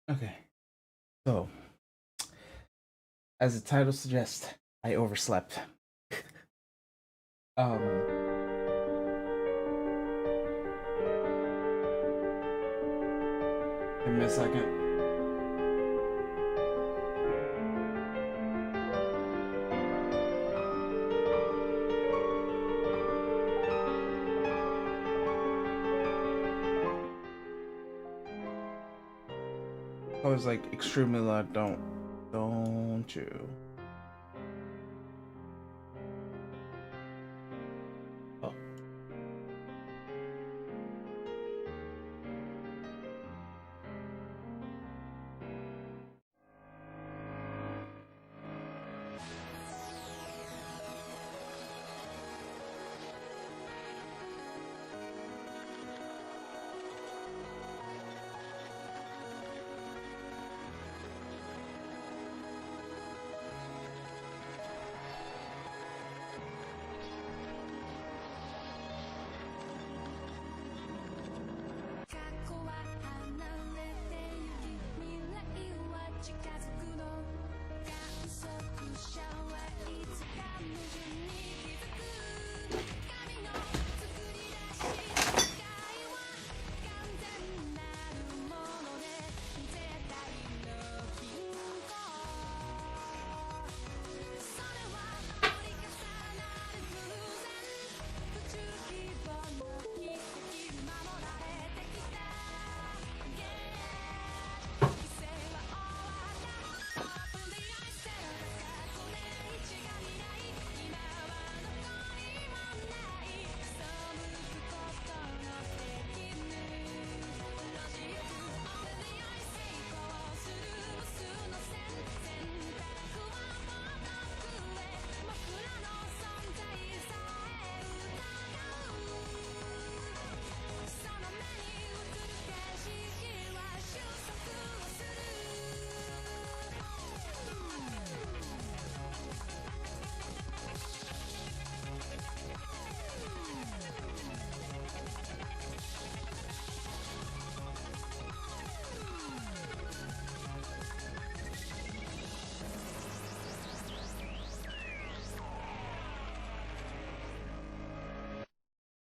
Okay, so as the title suggests, I overslept. um, Give me a second. I was like extremely loud. Don't you? Oh.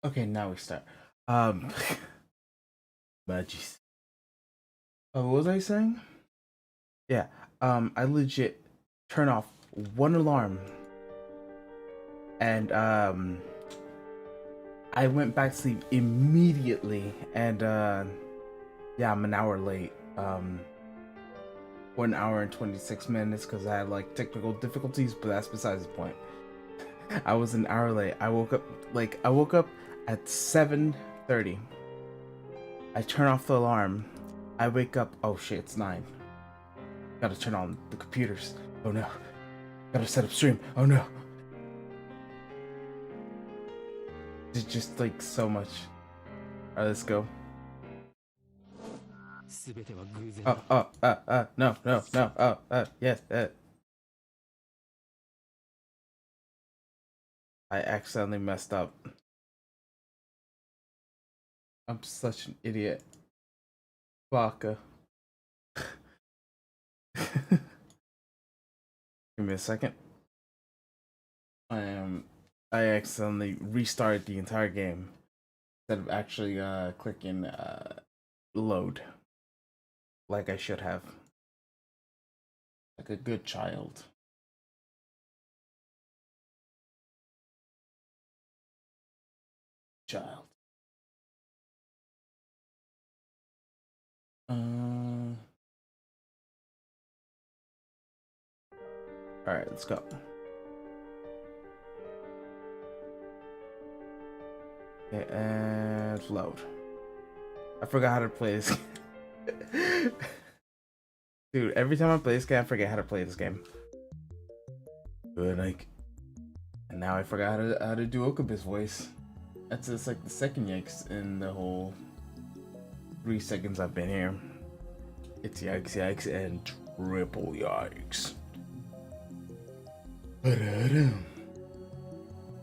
Okay, now we start. Um, Budgies. Oh, what was I saying? Yeah. I legit turn off one alarm, and I went back to sleep immediately, and yeah, I'm an hour late. 1 hour and 26 minutes because I had like technical difficulties, but that's besides the point. I was an hour late. I woke up at 7:30. I turn off the alarm. I wake up. Oh shit, it's 9. Gotta turn on the computers. Oh no. Gotta set up stream. Oh no. It's just like so much. Alright, let's go. No, no, no, yes, I accidentally messed up. I'm such an idiot. Baka. Give me a second. I accidentally restarted the entire game instead of actually clicking load like I should have. Like a good child. child. Alright, let's go. Okay, and load. I forgot how to play this game. Dude, every time I play this game, I forget how to play this game. But like, and now I forgot how to do Okabe's voice. That's just like the second yikes in the whole 3 seconds I've been here. It's yikes, yikes, and triple yikes. Alright,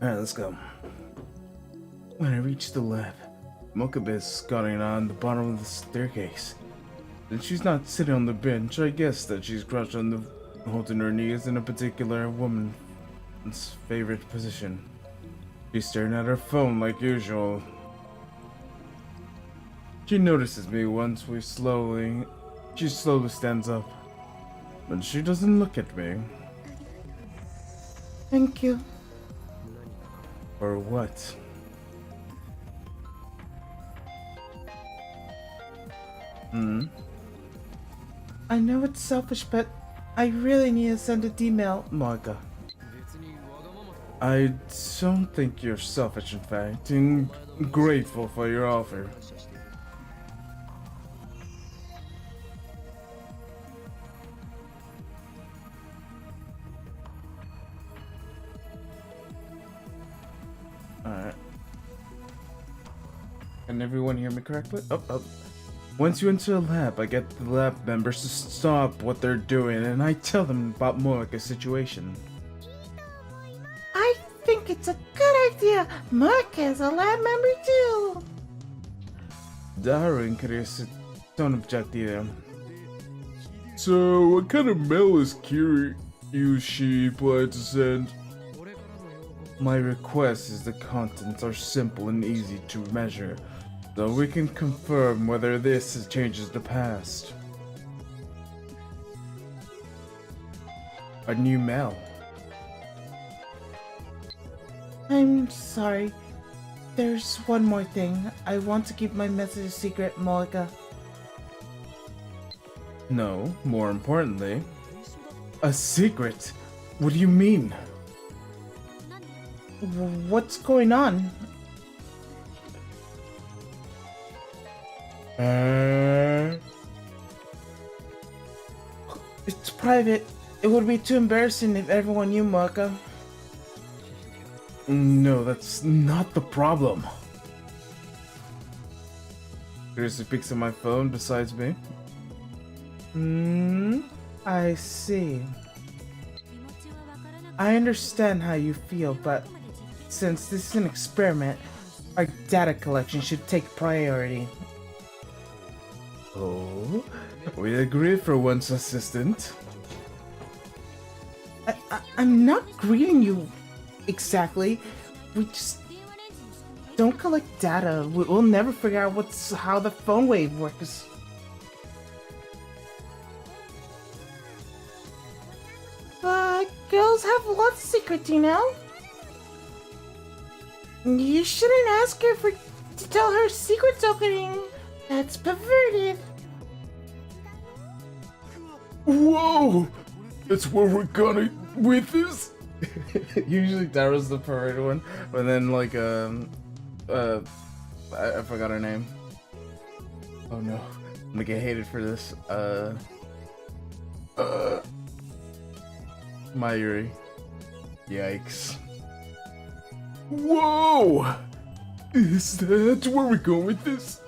let's go. When I reach the lab, Mokabe is squatting on the bottom of the staircase. And she's not sitting on the bench. I guess that she's crouched on the holding her knees in a particular woman's favorite position. She's staring at her phone like usual. She notices me once she slowly stands up. But she doesn't look at me. Thank you. For what? I know it's selfish, but I really need to send an email, Marga. I don't think you're selfish, in fact, and grateful for your offer. Alright. Can everyone hear me correctly? Oh. Once you enter a lab, I get the lab members to stop what they're doing, and I tell them about Morika's situation. I think it's a good idea. Mark is a lab member too. Daru and Kiryu don't object either. So, what kind of mail is she planning to send? My request is the contents are simple and easy to measure, so we can confirm whether this changes the past. A new mail. I'm sorry. There's one more thing. I want to keep my message a secret, Marga. No, more importantly. A secret? What do you mean? What's going on? It's private. It would be too embarrassing if everyone knew, Marga. No, that's not the problem. Seriously picks up my phone besides me. I see. I understand how you feel, but since this is an experiment, our data collection should take priority. Oh, we agree for once, assistant. I'm not greeting you exactly. We just don't collect data. We'll never figure out how the phone wave works. Girls have lots of secrets, you know? You shouldn't ask her to tell her secrets opening. That's perverted. Whoa! That's where we're going with this? Usually Daryl's the perverted one, but then like I forgot her name. Oh no, I'm gonna get hated for this. Mayuri. Yikes. Whoa! Is that where we're going with this?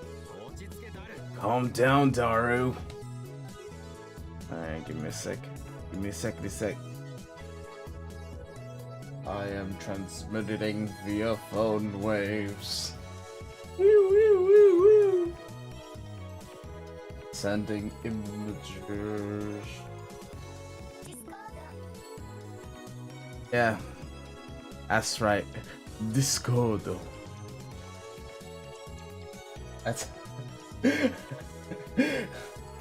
Calm down, Daru. Alright, give me a sec. Give me a sec. I am transmitting via phone waves. Woo, woo, woo, woo. Sending images. Yeah, that's right. Discord. That's.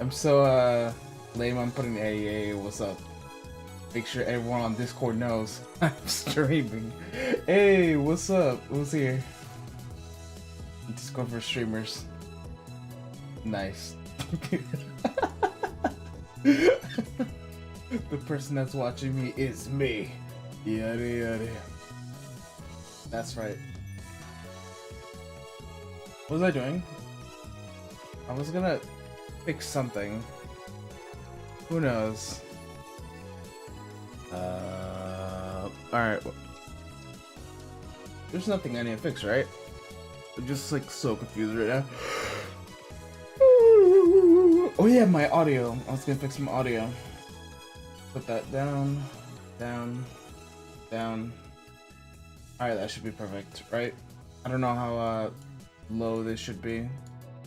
I'm so lame. I'm putting hey, what's up? Make sure everyone on Discord knows I'm streaming. Hey, what's up? Who's here? Discord for streamers. Nice. The person that's watching me is me. Yada yada. That's right. What was I doing? I was gonna fix something. Who knows? Alright. There's nothing I need to fix, right? I'm just like so confused right now. Oh yeah, my audio. I was gonna fix my audio. Put that down, down, down. Alright, that should be perfect, right? I don't know how low this should be,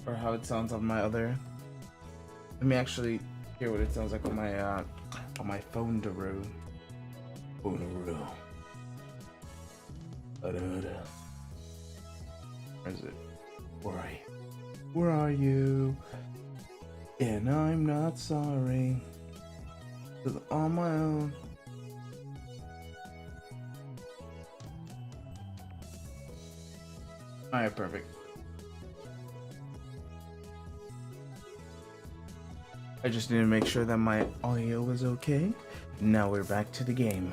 or how it sounds on my other. Let me actually hear what it sounds like on my phone Daroo. Phone Daroo. Where is it? Where are you? Where are you? And I'm not sorry. 'Cause I'm on my own. Alright, perfect. I just need to make sure that my audio was okay. Now we're back to the game.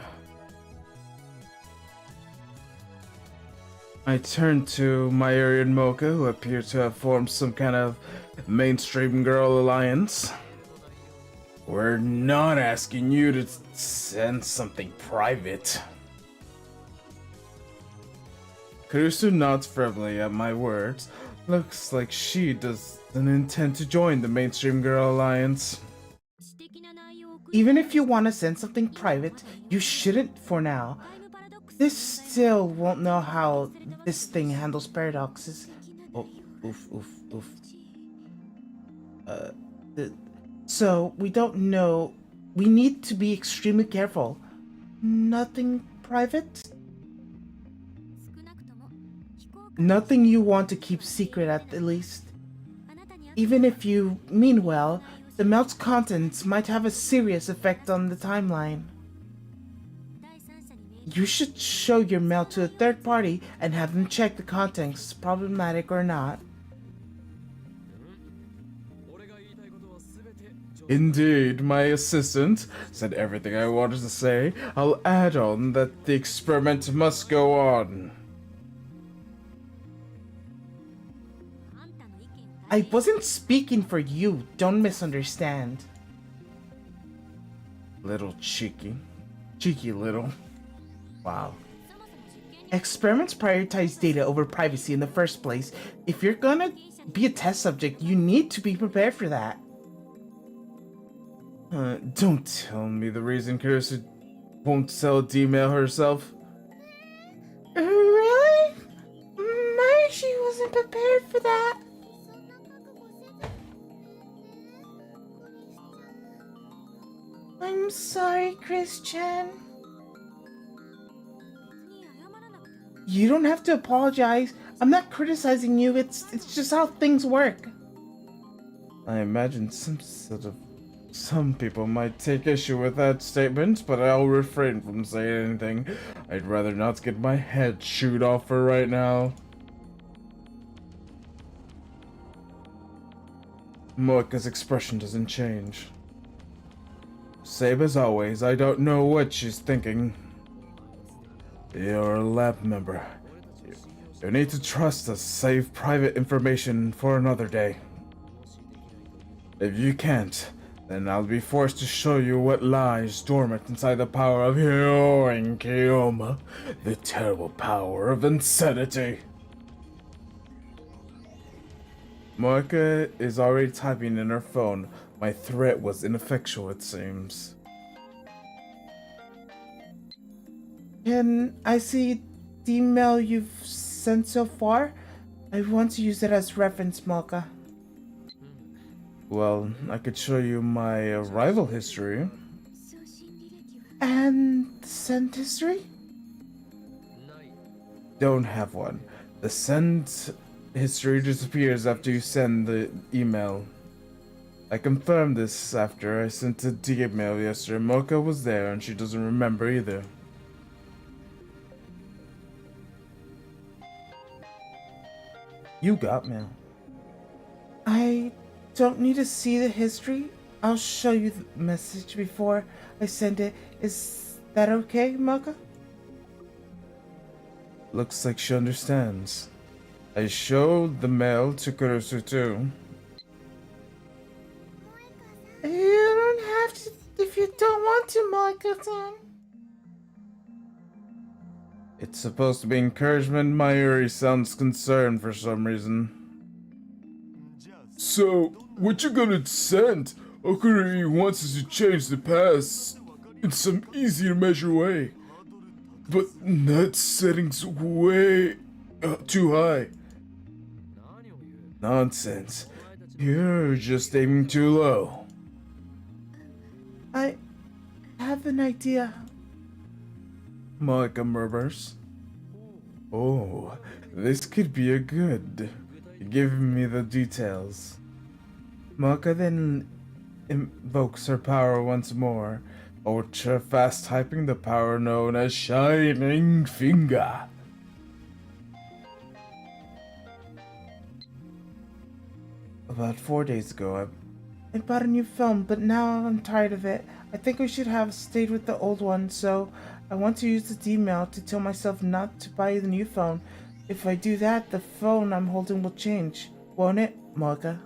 I turned to Mayuri and Mocha, who appear to have formed some kind of mainstream girl alliance. We're not asking you to send something private. Kurusu nods firmly at my words. Looks like she doesn't intend to join the mainstream girl alliance. Even if you want to send something private, you shouldn't for now. This still won't know how this thing handles paradoxes. Oh, oof, oof, oof. So we don't know. We need to be extremely careful. Nothing private? Nothing you want to keep secret at the least. Even if you mean well, the melt's contents might have a serious effect on the timeline. You should show your mail to a third party and have them check the contents, problematic or not. Indeed, my assistant said everything I wanted to say. I'll add on that the experiment must go on. I wasn't speaking for you, don't misunderstand. Little cheeky. Cheeky little. Wow. Experiments prioritize data over privacy in the first place. If you're gonna be a test subject, you need to be prepared for that. Don't tell me the reason Kurusu won't sell D-mail herself. Really? She wasn't prepared for that. I'm sorry, Christian. You don't have to apologize. I'm not criticizing you. It's just how things work. I imagine some people might take issue with that statement, but I'll refrain from saying anything. I'd rather not get my head chewed off for right now. Moika's expression doesn't change. Same as always, I don't know what she's thinking. You're a lab member. You need to trust us, save private information for another day. If you can't, then I'll be forced to show you what lies dormant inside the power of Hyoin Kyoma, the terrible power of insanity. Moika is already typing in her phone. My threat was ineffectual, it seems. Can I see the email you've sent so far? I want to use it as reference, Mocha. Well, I could show you my arrival history. And the send history? Don't have one. The send history disappears after you send the email. I confirmed this after I sent a D-mail yesterday. Mocha was there and she doesn't remember either. You got mail. I don't need to see the history. I'll show you the message before I send it. Is that okay, Maka? Looks like she understands. I showed the mail to Kurusu too. You don't have to if you don't want to, Maka-san. It's supposed to be encouragement. Mayuri sounds concerned for some reason. So, what you gonna send? Okuri wants us to change the past in some easy to measure way. But that setting's way too high. Nonsense. You're just aiming too low. I have an idea. Malika murmurs. Oh, this could be a good. Give me the details. Malika then invokes her power once more, ultra fast typing the power known as Shining Finger. About 4 days ago, I bought a new phone, but now I'm tired of it. I think we should have stayed with the old one, so I want to use the email to tell myself not to buy the new phone. If I do that, the phone I'm holding will change, won't it, Malika?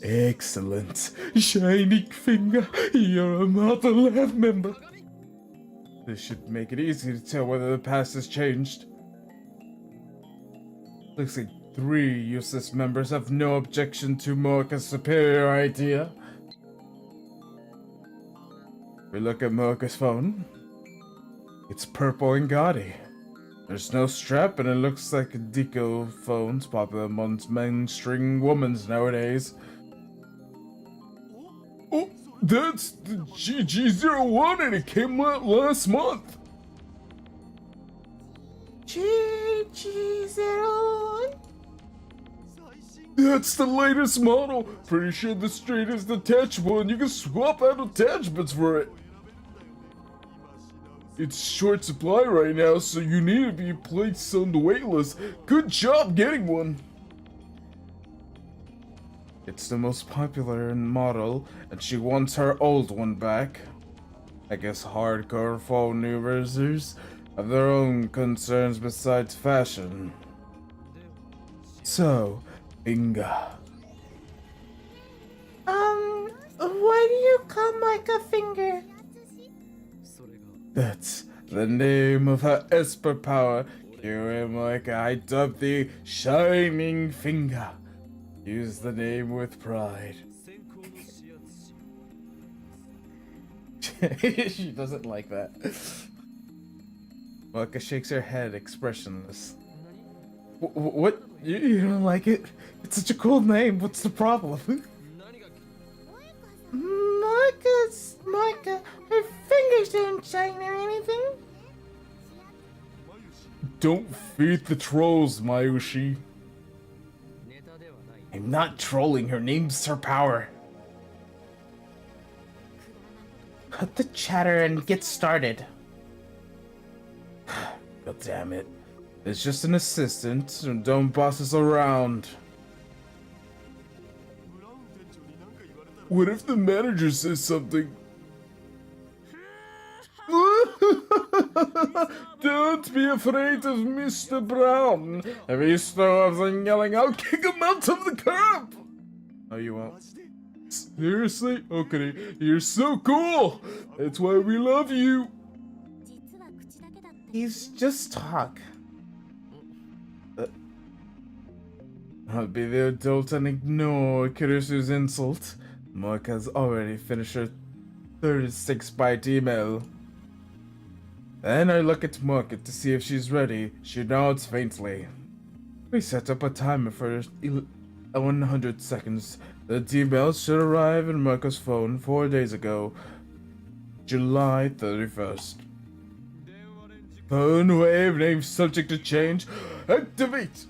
Excellent. Shining Finger, you're a Mother Lab member. This should make it easy to tell whether the past has changed. Looks like 3 useless members have no objection to Morka's superior idea. We look at Morka's phone. It's purple and gaudy. There's no strap and it looks like a deco phones popular amongst mainstream women nowadays. Oh, that's the GG01 and it came out last month. GG01? That's the latest model. Pretty sure the straightest detachable and you can swap out attachments for it. It's short supply right now, so you need to be placed on the wait list. Good job getting one. It's the most popular model, and she wants her old one back. I guess hardcore phone users have their own concerns besides fashion. So, Inga. Why do you call Micah Finger? That's the name of her Esper power. Like I dubbed the Shining Finger. Use the name with pride. She doesn't like that. Maka shakes her head, expressionless. What? You don't like it? It's such a cool name. What's the problem? Micah, her fingers don't shine or anything. Don't feed the trolls, Mayushi. I'm not trolling. Her name's her power. Cut the chatter and get started. God damn it. It's just an assistant, so don't boss us around. What if the manager says something? Don't be afraid of Mr. Brown. If he starts yelling, I'll kick him out of the curb. Oh, you won't? Seriously? Okay, you're so cool. That's why we love you. He's just talk. I'll be the adult and ignore Kirisu's insult. Mark has already finished her 36-byte email. Then I look at Market to see if she's ready. She nods faintly. We set up a timer for 100 seconds. The email should arrive in Marco's phone 4 days ago, July 31st. Phone wave name subject to change. Activate!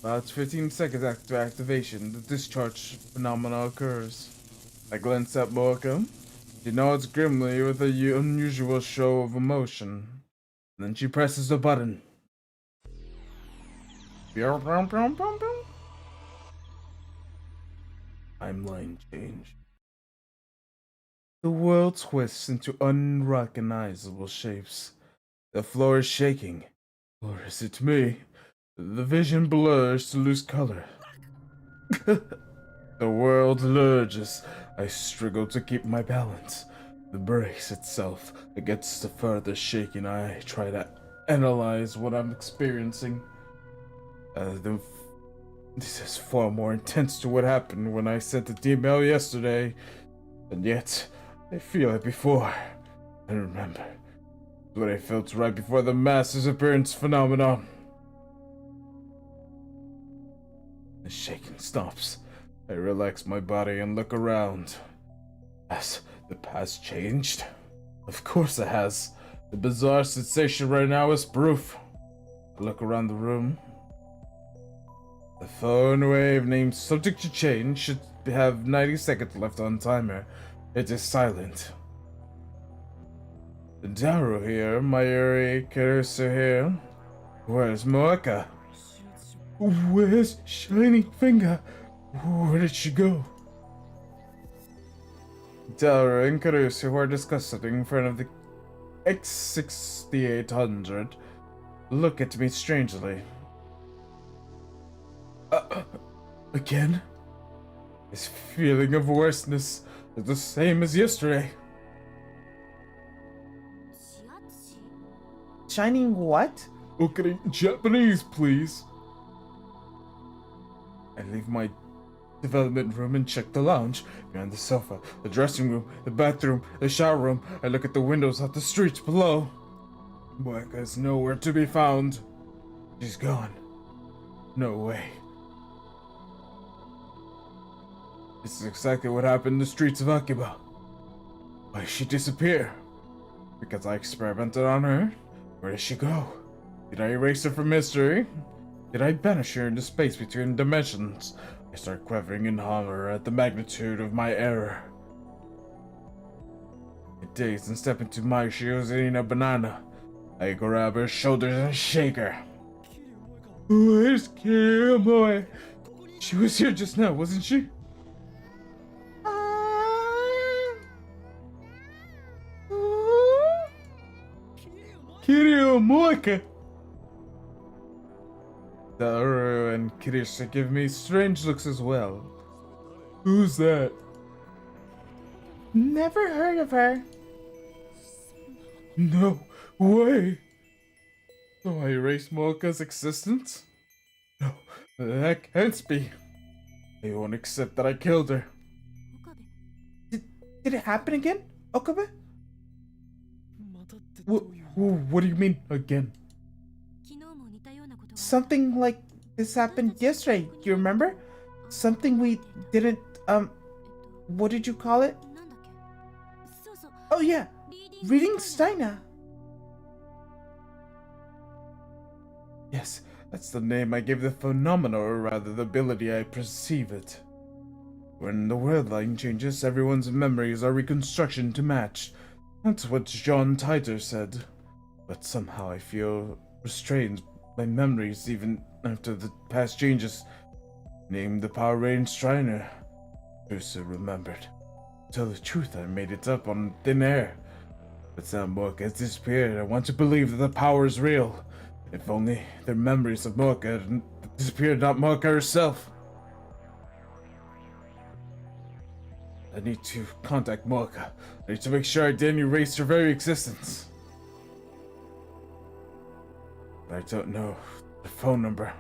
About 15 seconds after activation, the discharge phenomenon occurs. I glance at Mocha. She nods grimly with an unusual show of emotion. Then she presses the button. Timeline change. The world twists into unrecognizable shapes. The floor is shaking. Or is it me? The vision blurs to lose color. The world lurches. I struggle to keep my balance. The brace itself against the further shaking. I try to analyze what I'm experiencing. This is far more intense to what happened when I sent the email yesterday. And yet, I feel it before. I remember what I felt right before the mass disappearance phenomenon. The shaking stops. I relax my body and look around. Has the past changed? Of course it has. The bizarre sensation right now is proof. I look around the room. The phone wave named Subject to Change should have 90 seconds left on timer. It is silent. Daru here, Mayuri Kirisu here. Where's Moeka? Where's Shiny Finger? Where did she go? Daru and Kirisu are discussing in front of the X6800. Look at me strangely. Again? This feeling of worseness is the same as yesterday. Shining what? Okay, Japanese, please. I leave my development room and check the lounge, behind the sofa, the dressing room, the bathroom, the shower room. I look at the windows at the streets below. Moeka is nowhere to be found. She's gone. No way. This is exactly what happened in the streets of Akiba. Why did she disappear? Because I experimented on her? Where did she go? Did I erase her from history? Did I banish her into space between dimensions? I start quivering in horror at the magnitude of my error. I daze and step into my shoes eating a banana. I grab her shoulders and shake her. Where's Kiramoe? She was here just now, wasn't she? Kiryu Moeka! Daru and Kirisha give me strange looks as well. Who's that? Never heard of her. No way! So I erased Moeka's existence? No, that can't be. I won't accept that I killed her. Did it happen again, Okabe? What do you mean, again? Something like this happened yesterday, do you remember? Something we didn't, what did you call it? Oh yeah, reading Steina. Yes, that's the name I gave the phenomena, or rather the ability I perceive it. When the world line changes, everyone's memories are reconstruction to match. That's what John Titer said. But somehow I feel restrained by memories even after the past changes. Named the Power Range Shriner. Ursa remembered. To tell the truth, I made it up on thin air. But now Moeka has disappeared. I want to believe that the power is real. If only their memories of Moeka had disappeared, not Moeka herself. I need to contact Moeka. I need to make sure I didn't erase her very existence. But I don't know the phone number.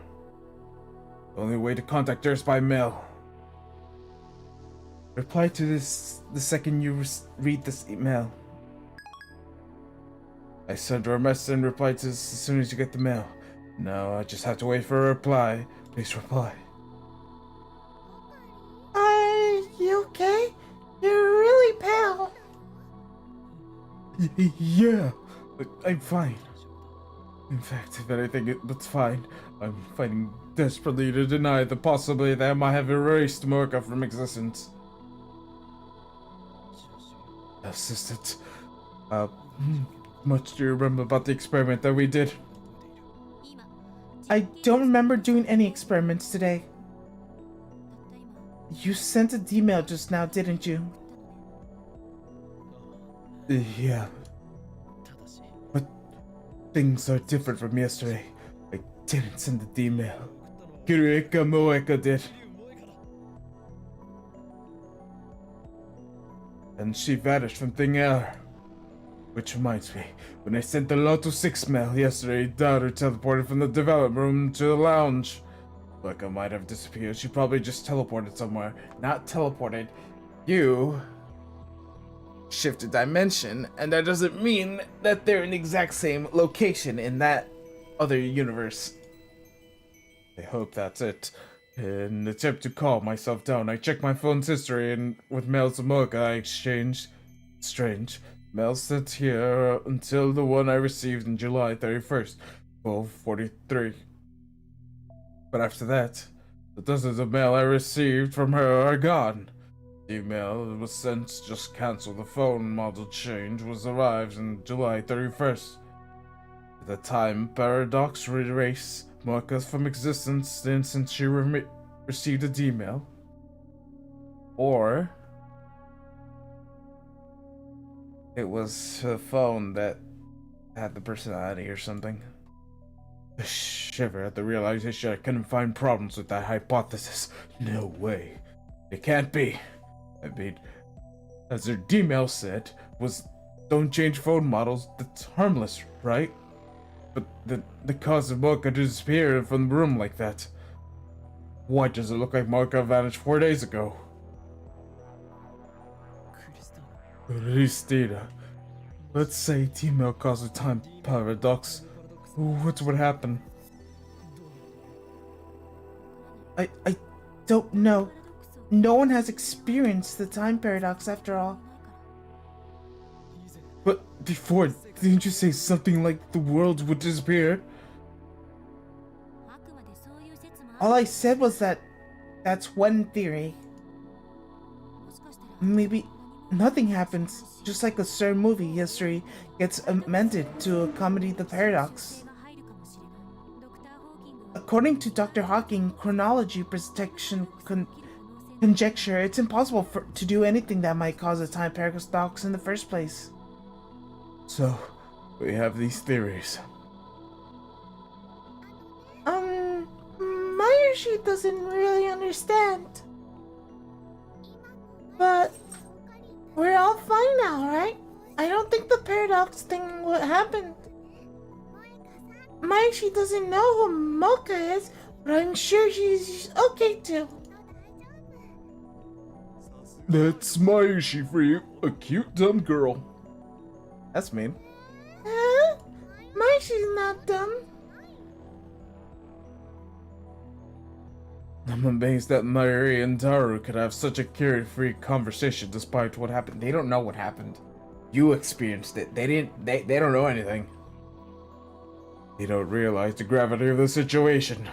The only way to contact her is by mail. Reply to this the second you read this email. I sent her a message and reply to this as soon as you get the mail. Now I just have to wait for a reply. Please reply. Are you okay? You're really pale. Yeah, I'm fine. In fact, if anything, it's fine. I'm fighting desperately to deny the possibility that I might have erased Moeka from existence. Assistant, much do you remember about the experiment that we did? I don't remember doing any experiments today. You sent an email just now, didn't you? Yeah. But things are different from yesterday. I didn't send the email. Kirika Moeka did. And she vanished from thin air. Which reminds me, when I sent the Lotus 6 mail yesterday, daughter teleported from the development room to the lounge. Like I might have disappeared, she probably just teleported somewhere. Not teleported. You shifted dimension, and that doesn't mean that they're in the exact same location in that other universe. I hope that's it. In an attempt to calm myself down, I checked my phone's history, and with mails of Mocha I exchanged. Strange. Mail sent here until the one I received on July 31st, 12:43. But after that, the dozens of mail I received from her are gone. The email that was sent to just cancel the phone model change was arrived on July 31st. Did the time paradox erase Mocha from existence since she received a email? Or it was a phone that had the personality or something. I shiver at the realization I couldn't find problems with that hypothesis. No way. It can't be. I mean, as their email said, was don't change phone models, that's harmless, right? But the cause of Mocha to disappear from the room like that. Why does it look like Mocha vanished 4 days ago? Christina. Let's say email caused a time paradox. What would happen? I don't know. No one has experienced the time paradox after all. But before, didn't you say something like the world would disappear? All I said was that that's one theory. Maybe nothing happens, just like a certain movie history gets amended to accommodate the paradox. According to Dr. Hawking, chronology protection conjecture, it's impossible to do anything that might cause a time paradox in the first place. So, we have these theories. Mayushi doesn't really understand. But we're all fine now, right? I don't think the paradox thing would happen. Mayushi doesn't know who Mocha is, but I'm sure she's okay too. That's Mayushi for you, a cute dumb girl. That's mean. Huh? Mayushi's not dumb. I'm amazed that Mayuri and Daru could have such a carefree conversation despite what happened. They don't know what happened. You experienced it. They don't know anything. They don't realize the gravity of the situation.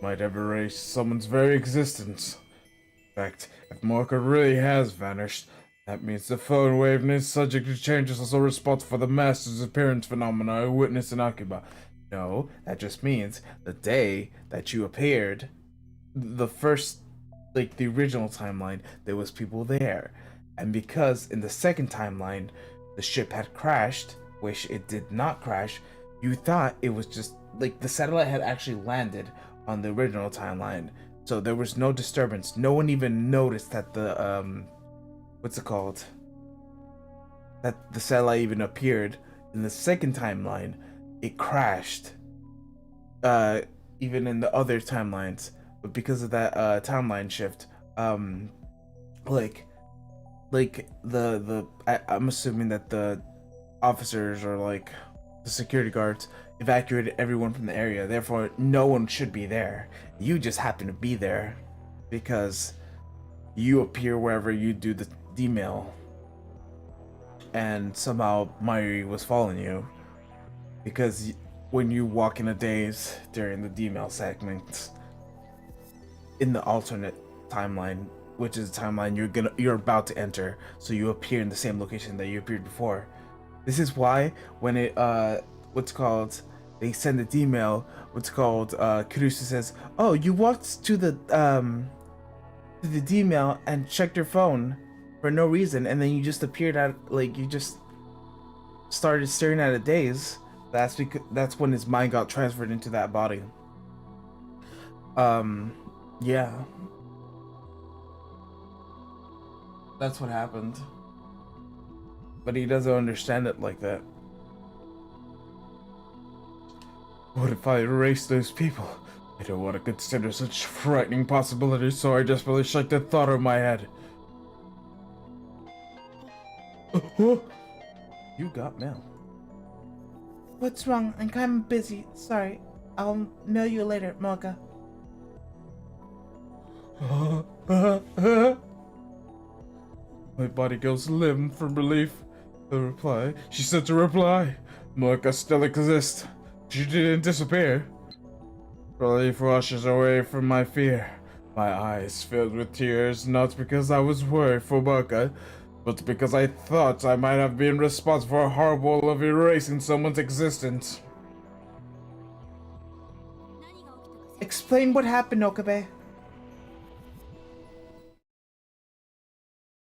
Might have erased someone's very existence. In fact, if Mocha really has vanished, that means the phone wave and its subject to change is also responsible for the mass disappearance phenomena I witnessed in Akiba. No, that just means the day that you appeared, the first, like the original timeline, there was people there. And because in the second timeline, the ship had crashed, which it did not crash, you thought it was just, like the satellite had actually landed on the original timeline. So there was no disturbance. No one even noticed that the, what's it called? That the satellite even appeared. In the second timeline, it crashed. Even in the other timelines. But because of that, timeline shift, I'm assuming that the officers or like the security guards evacuated everyone from the area, therefore no one should be there. You just happen to be there because you appear wherever you do the email, and somehow Mayuri was following you because when you walk in a daze during the email segments in the alternate timeline, which is the timeline you're about to enter, so you appear in the same location that you appeared before. This is why when it what's called they send an email, what's called Kurusu says, "Oh, you walked to the Gmail and checked your phone for no reason, and then you just appeared at like you just started staring at a daze." That's when his mind got transferred into that body. Yeah. That's what happened. But he doesn't understand it like that. What if I erase those people? I don't want to consider such frightening possibilities, so I desperately shake the thought of my head. You got mail. What's wrong? I'm kind of busy. Sorry. I'll mail you later, Mocha. My body goes limp from relief. The reply. She sent a reply. Mocha still exists. She didn't disappear. Relief washes away from my fear. My eyes filled with tears, not because I was worried for Mocha, but because I thought I might have been responsible for a horrible of erasing someone's existence. Explain what happened, Okabe.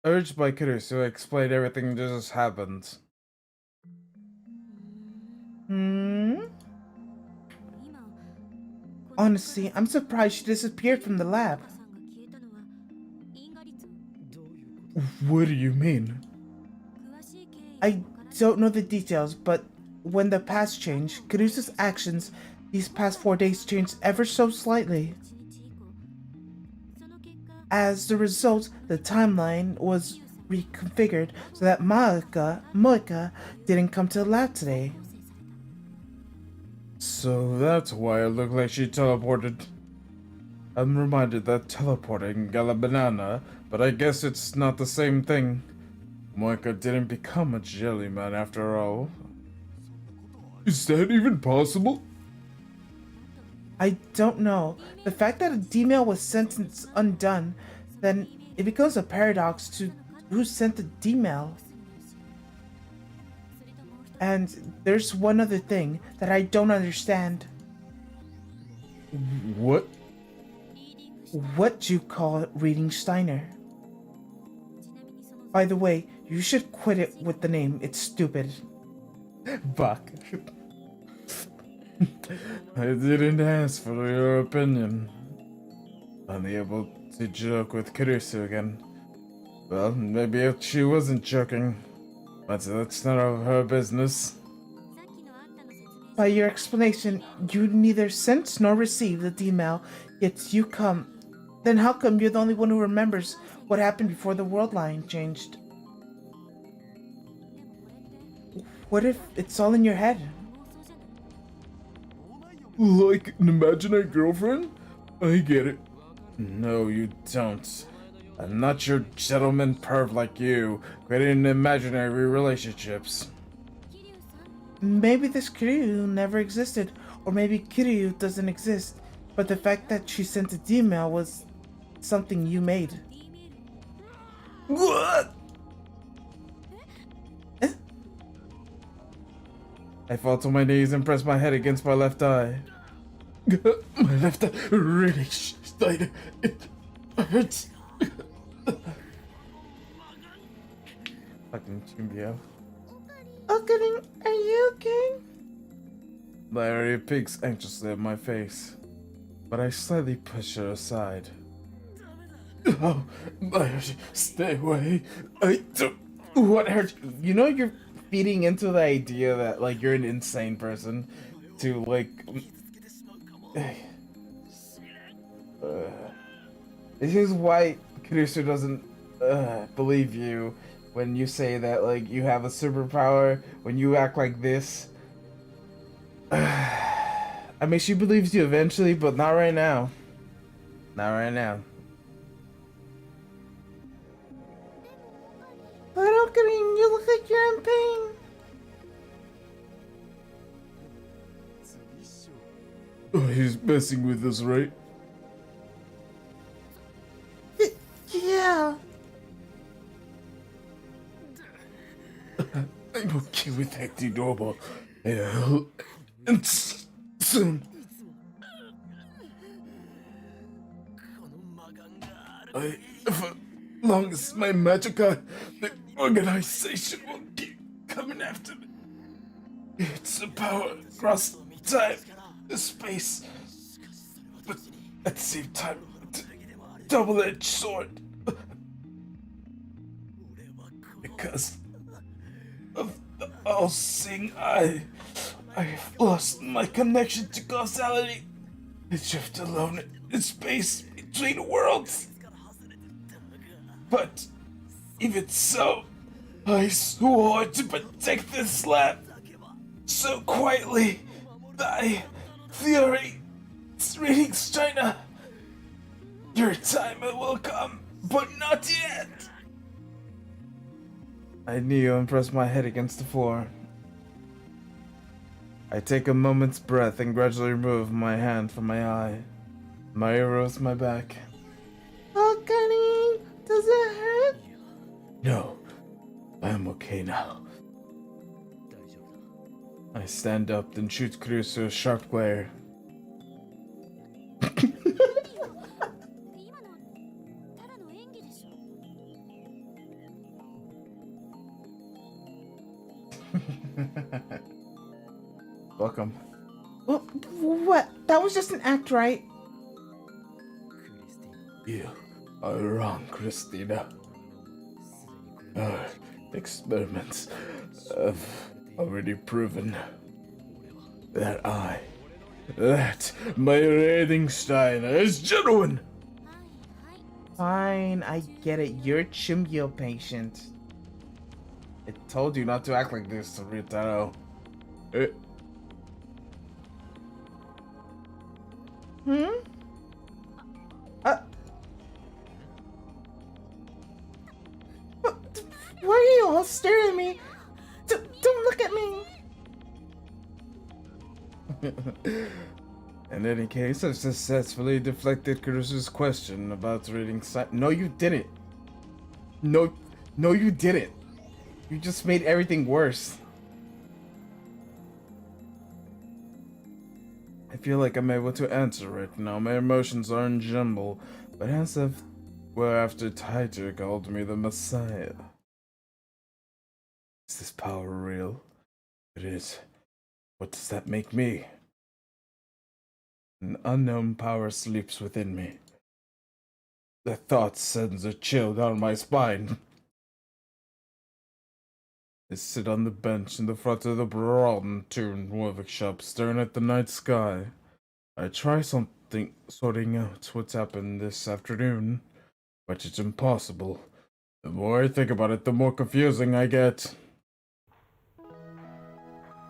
Urged by Kurusu, I explained everything that just happened. Honestly, I'm surprised she disappeared from the lab. What do you mean? I don't know the details, but when the past changed, Kurusu's actions these past 4 days changed ever so slightly. As a result, the timeline was reconfigured so that Moika didn't come to the lab today. So that's why it looked like she teleported. I'm reminded that teleporting got a banana, but I guess it's not the same thing. Moika didn't become a jellyman after all. Is that even possible? I don't know. The fact that a D-mail was sent and it's undone, then it becomes a paradox to who sent the D-mail. And there's one other thing that I don't understand. What? What do you call reading Steiner? By the way, you should quit it with the name. It's stupid. Buck. I didn't ask for your opinion. Unable to joke with Kurusu again. Well, maybe she wasn't joking, but that's none of her business. By your explanation, you neither sent nor received the D-mail, yet you come. Then how come you're the only one who remembers what happened before the world line changed? What if it's all in your head? Like an imaginary girlfriend? I get it. No, you don't. I'm not your gentleman perv like you, creating imaginary relationships. Maybe this Kiryu never existed, or maybe Kiryu doesn't exist, but the fact that she sent a D-mail was something you made. What? I fall to my knees and press my head against my left eye. My left eye really it hurts. Fucking Chimbio. Okarin, are you okay? Larry peeks anxiously at my face, but I slightly push her aside. Oh, Larry, stay away. I don't. What hurt? You know you're feeding into the idea that like you're an insane person to like. This is why Kurusu doesn't believe you when you say that like you have a superpower when you act like this. I mean, she believes you eventually, but not right now. Not right now. But Okarin, you look like you're in pain. Oh, he's messing with us, right? Yeah. I'm okay with acting normal. And soon. As long as my magica, the organization will keep coming after me. It's a power across time, space, but at the same time, it's a double-edged sword. Because of the all-seeing eye, I have lost my connection to causality. I drift alone in space between worlds. But even so, I swore to protect this lab so quietly. Thy theory, readings, China. Your time will come, but not yet. I kneel and press my head against the floor. I take a moment's breath and gradually remove my hand from my eye. My ear rolls my back. Oh, Gunny, does it hurt? No, I am okay now. I stand up, then shoot Kurusu a sharp glare. Welcome. What? That was just an act, right? You are wrong, Christina. Our experiments have already proven that my rating stein is genuine. Fine, I get it. You're a Chimbio patient. I told you not to act like this, Ritaro. Hmm? Why are you all staring at me? Don't look at me! In any case, I've successfully deflected Kurusu's question about reading No, you didn't. No, you didn't. You just made everything worse. I feel like I'm able to answer it now. My emotions are in jumble, but as if after Taito called me the Messiah. Is this power real? It is. What does that make me? An unknown power sleeps within me. The thought sends a chill down my spine. I sit on the bench in the front of the Broughton workshop, staring at the night sky. I try sorting out what's happened this afternoon, but it's impossible. The more I think about it, the more confusing I get.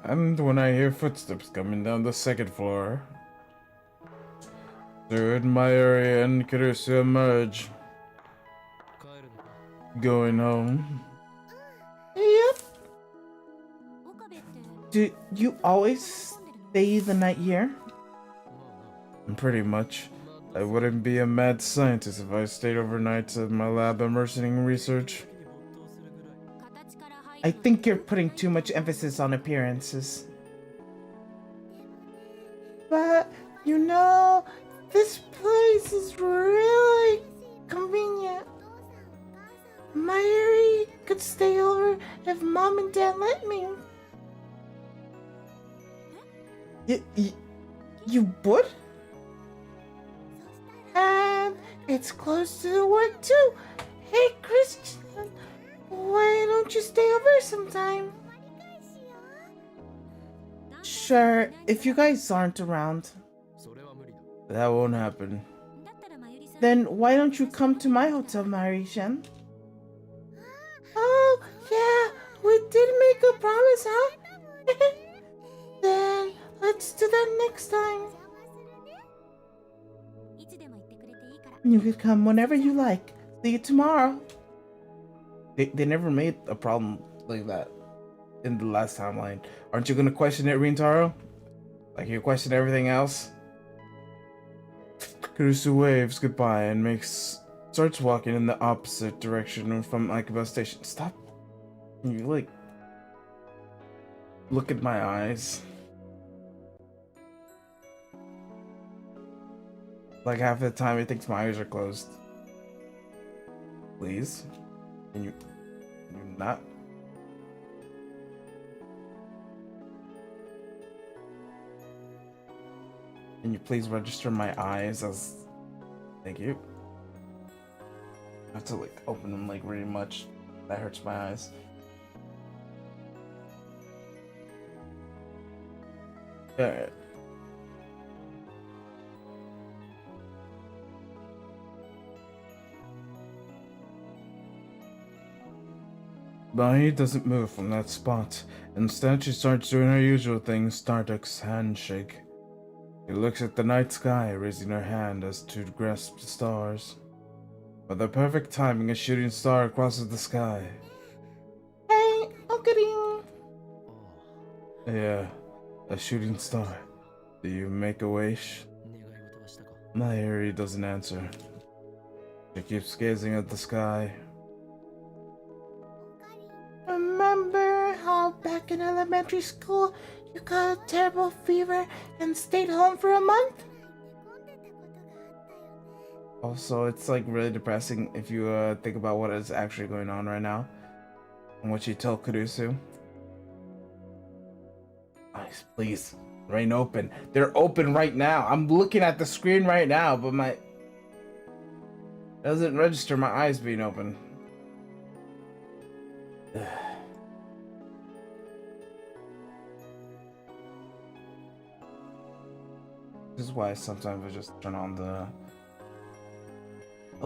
And when I hear footsteps coming down the second floor, Third Mayuri and Kurusu emerge. Going home. Yep. Do you always stay the night here? Pretty much. I wouldn't be a mad scientist if I stayed overnight at my lab immersing in research. I think you're putting too much emphasis on appearances. But, you know, this place is really convenient. Mayuri could stay over if Mom and Dad let me. You would? And it's close to the work too. Hey, Christian, why don't you stay over sometime? Sure, if you guys aren't around. That won't happen. Then why don't you come to my hotel, Mayuri-chan? Oh, yeah, we did make a promise, huh? Then let's do that next time. You can come whenever you like. See you tomorrow. They never made a problem like that in the last timeline. Aren't you gonna question it, Rintaro? Like you question everything else? Kurusu waves goodbye and starts walking in the opposite direction from Akiba Station. Stop. You like look at my eyes. Like half the time he thinks my eyes are closed. Please? Can you not? Can you please register my eyes as... Thank you. I have to like open them like really much. That hurts my eyes. Alright. Bai doesn't move from that spot. Instead, she starts doing her usual thing, Starduck's handshake. She looks at the night sky, raising her hand as to grasp the stars. With the perfect timing, a shooting star crosses the sky. Hey, Okarin! Yeah, a shooting star. Do you make a wish? Nairi doesn't answer. She keeps gazing at the sky. Remember how back in elementary school you got a terrible fever and stayed home for a month? Also, it's like really depressing if you think about what is actually going on right now and what you tell Kurusu. Eyes, please. Rain open. They're open right now. I'm looking at the screen right now, but my... doesn't register my eyes being open. This is why sometimes I just turn on the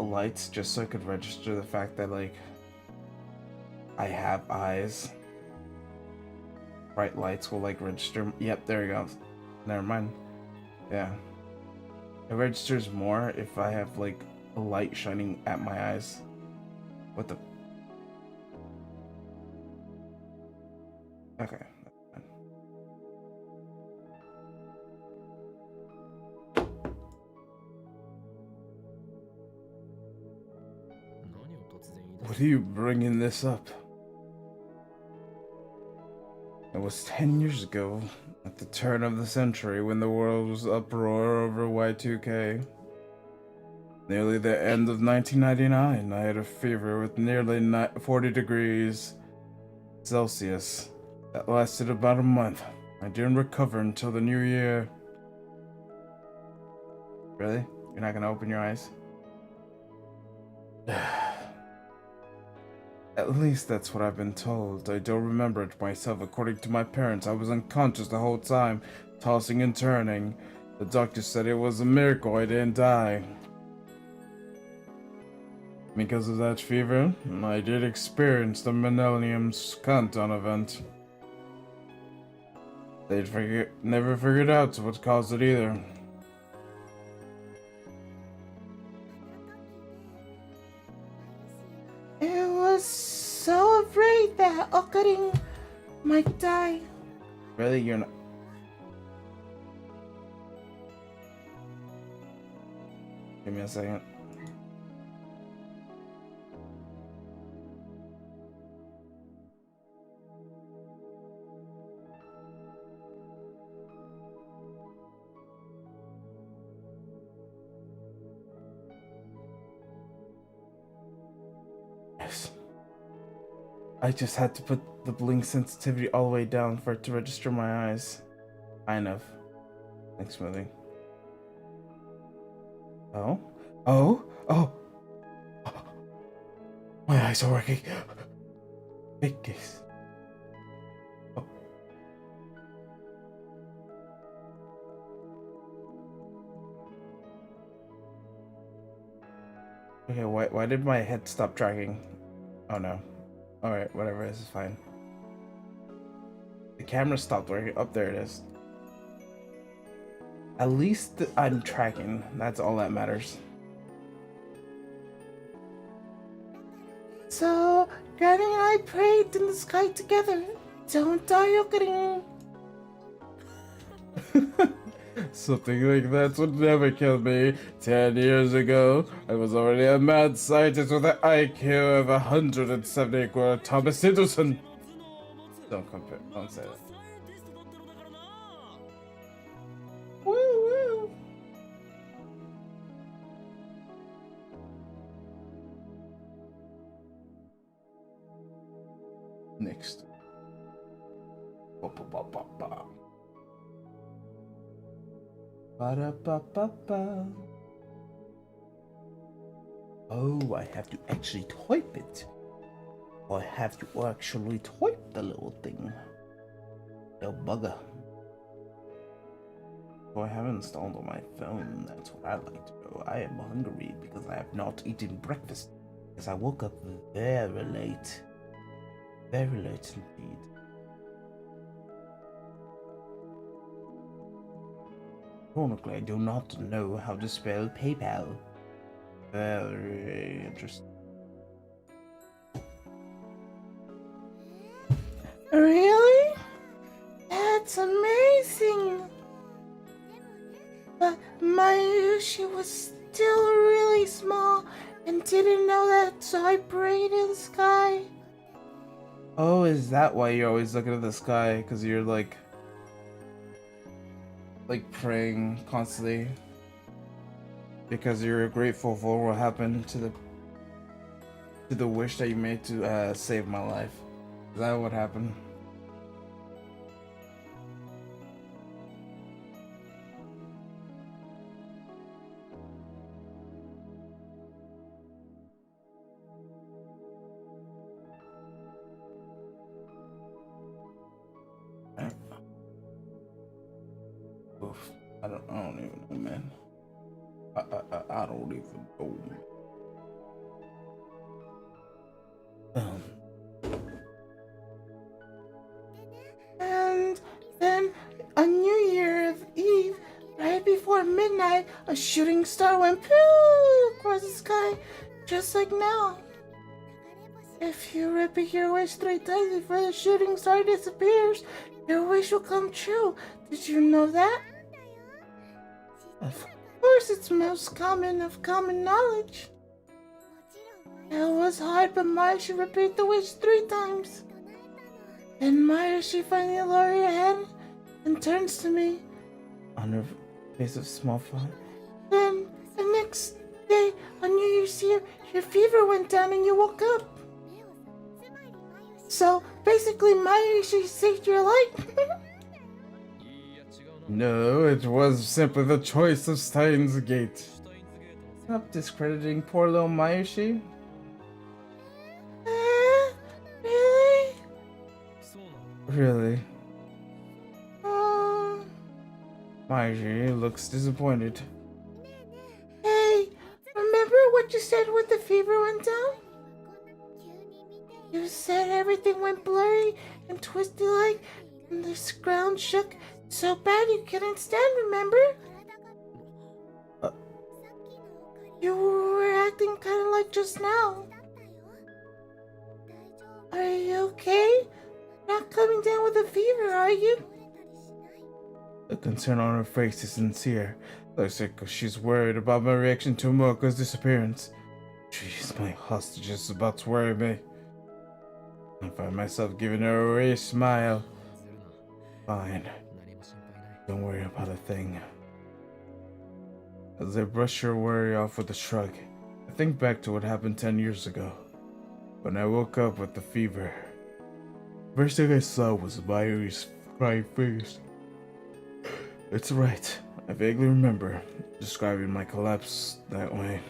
lights just so I could register the fact that like I have eyes. Bright lights will like register. Yep, there we go. Never mind. Yeah. It registers more if I have like a light shining at my eyes. What the? Okay. What are you bringing this up? It was 10 years ago, at the turn of the century, when the world was uproar over Y2K. Nearly the end of 1999, I had a fever with nearly 40 degrees Celsius. That lasted about a month. I didn't recover until the new year. Really? You're not gonna open your eyes? At least that's what I've been told. I don't remember it myself. According to my parents, I was unconscious the whole time, tossing and turning. The doctor said it was a miracle I didn't die. Because of that fever, I did experience the Millennium's countdown event. They'd never figured out what caused it either. I was so afraid that Okarin might die. Really? You're not... Give me a second. Yes. I just had to put the blink sensitivity all the way down for it to register my eyes. Kind of. Thanks, Smoothie. Oh? Oh? Oh! My eyes are working. Big case. Oh. Okay, why did my head stop tracking? Oh no. Alright, whatever, this is fine. The camera stopped working. Oh, there it is. At least I'm tracking. That's all that matters. So, Granny and I prayed in the sky together. Don't die, Okarin. Something like that would never kill me. 10 years ago, I was already a mad scientist with an IQ of 170 equal Thomas Edison. Don't compare. Don't say that. Next. Ba ba ba ba ba. Ba da ba ba ba. Oh, I have to actually type it. I have to actually type the little thing. The bugger. Oh, I haven't installed on my phone. That's what I like to do. I am hungry because I have not eaten breakfast. Because I woke up very late. Very late indeed. Ironically, I do not know how to spell PayPal. Very interesting. Really? That's amazing! But Mayushi was still really small and didn't know that, so I prayed in the sky. Oh, is that why you're always looking at the sky? Because you're like praying constantly? Because you're grateful for what happened to the wish that you made to save my life. Is that what happened? Oof. I don't even know, man. I don't even know. And then on New Year's Eve, right before midnight, a shooting star went pooh across the sky, just like now. If you repeat your wish 3 times before the shooting star disappears, your wish will come true. Did you know that? Of course, it's most common of common knowledge. It was hard, but Maya should repeat the wish 3 times. Then Maya, she finally lowered her head and turns to me. On her face of small fun. Then the next day on New Year's Eve, your fever went down and you woke up. So basically, Maya, she saved your life. No, it was simply the choice of Steins Gate. Stop discrediting poor little Mayushi. Really? Really? Uh, Mayushi looks disappointed. Hey, remember what you said when the fever went down? You said everything went blurry and twisted and the ground shook so bad you couldn't stand, remember? Uh. You were acting kind of like just now. Are you okay? Not coming down with a fever, are you? The concern on her face is sincere. Looks like she's worried about my reaction to Moko's disappearance. Jeez, my hostage is about to worry me. I find myself giving her a raised smile. Fine. Don't worry about a thing. As I brush her worry off with a shrug, I think back to what happened 10 years ago, when I woke up with the fever. First thing I saw was Mayuri's crying face. It's right, I vaguely remember describing my collapse that way.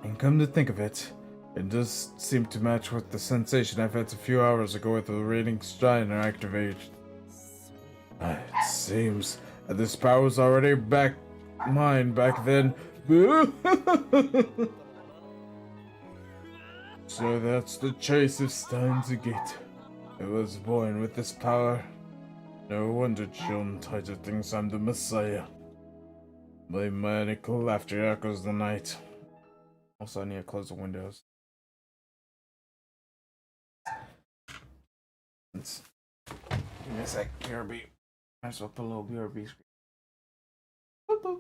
And come to think of it, it does seem to match with the sensation I've had a few hours ago with the reading Steiner activated. It seems that this power was already mine back then. So that's the chase of Steins Gate. I was born with this power. No wonder John Titor thinks I'm the Messiah. My maniacal laughter echoes the night. Also, I need to close the windows. Give me a sec, BRB. Might as well put a little BRB screen. Boop, boop.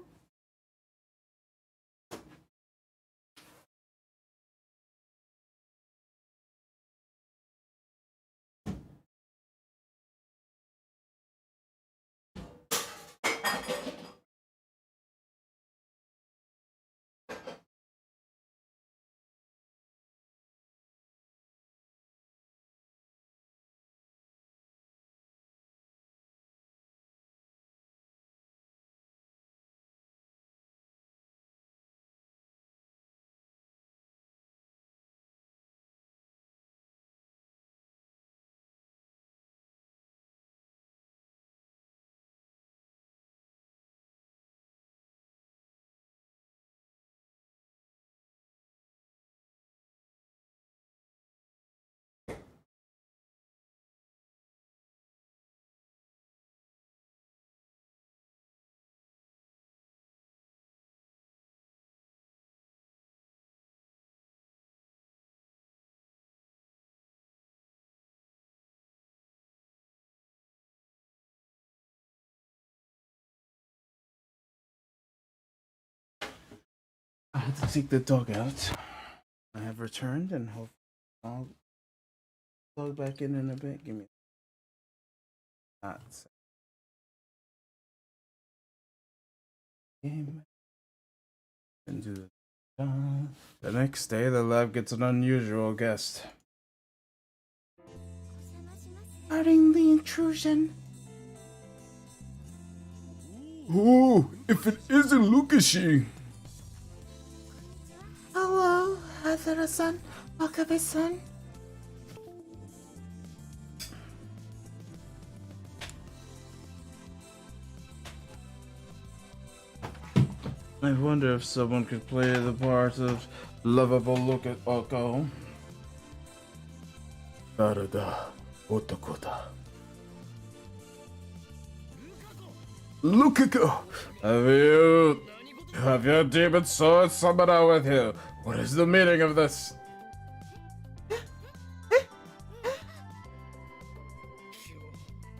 had to take the dog out. I have returned and hope I'll log back in a bit. Give me that game and do the next day. The lab gets an unusual guest. Regarding the intrusion. Oh, if it isn't Lukashi! Hello, Hazara-san, Wakabe-san. I wonder if someone could play the part of lovable Oko. Narada, otoko da. Lukako! Have your demon sword summoned out with you? What is the meaning of this?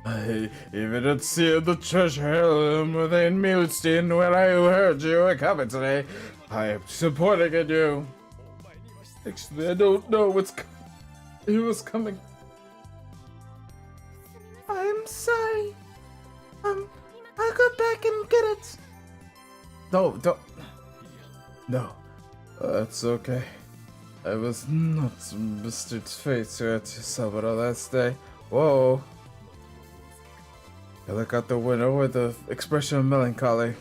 I even at sea of the treasure heirloom within Mulestein when I heard you were coming today. I am supporting in you. Actually, I don't know who was coming. I'm sorry. I'll go back and get it. No, don't. No, that's okay. I was not Mr. Fate to at Sabara last day. Whoa. I look out the window with the expression of melancholy.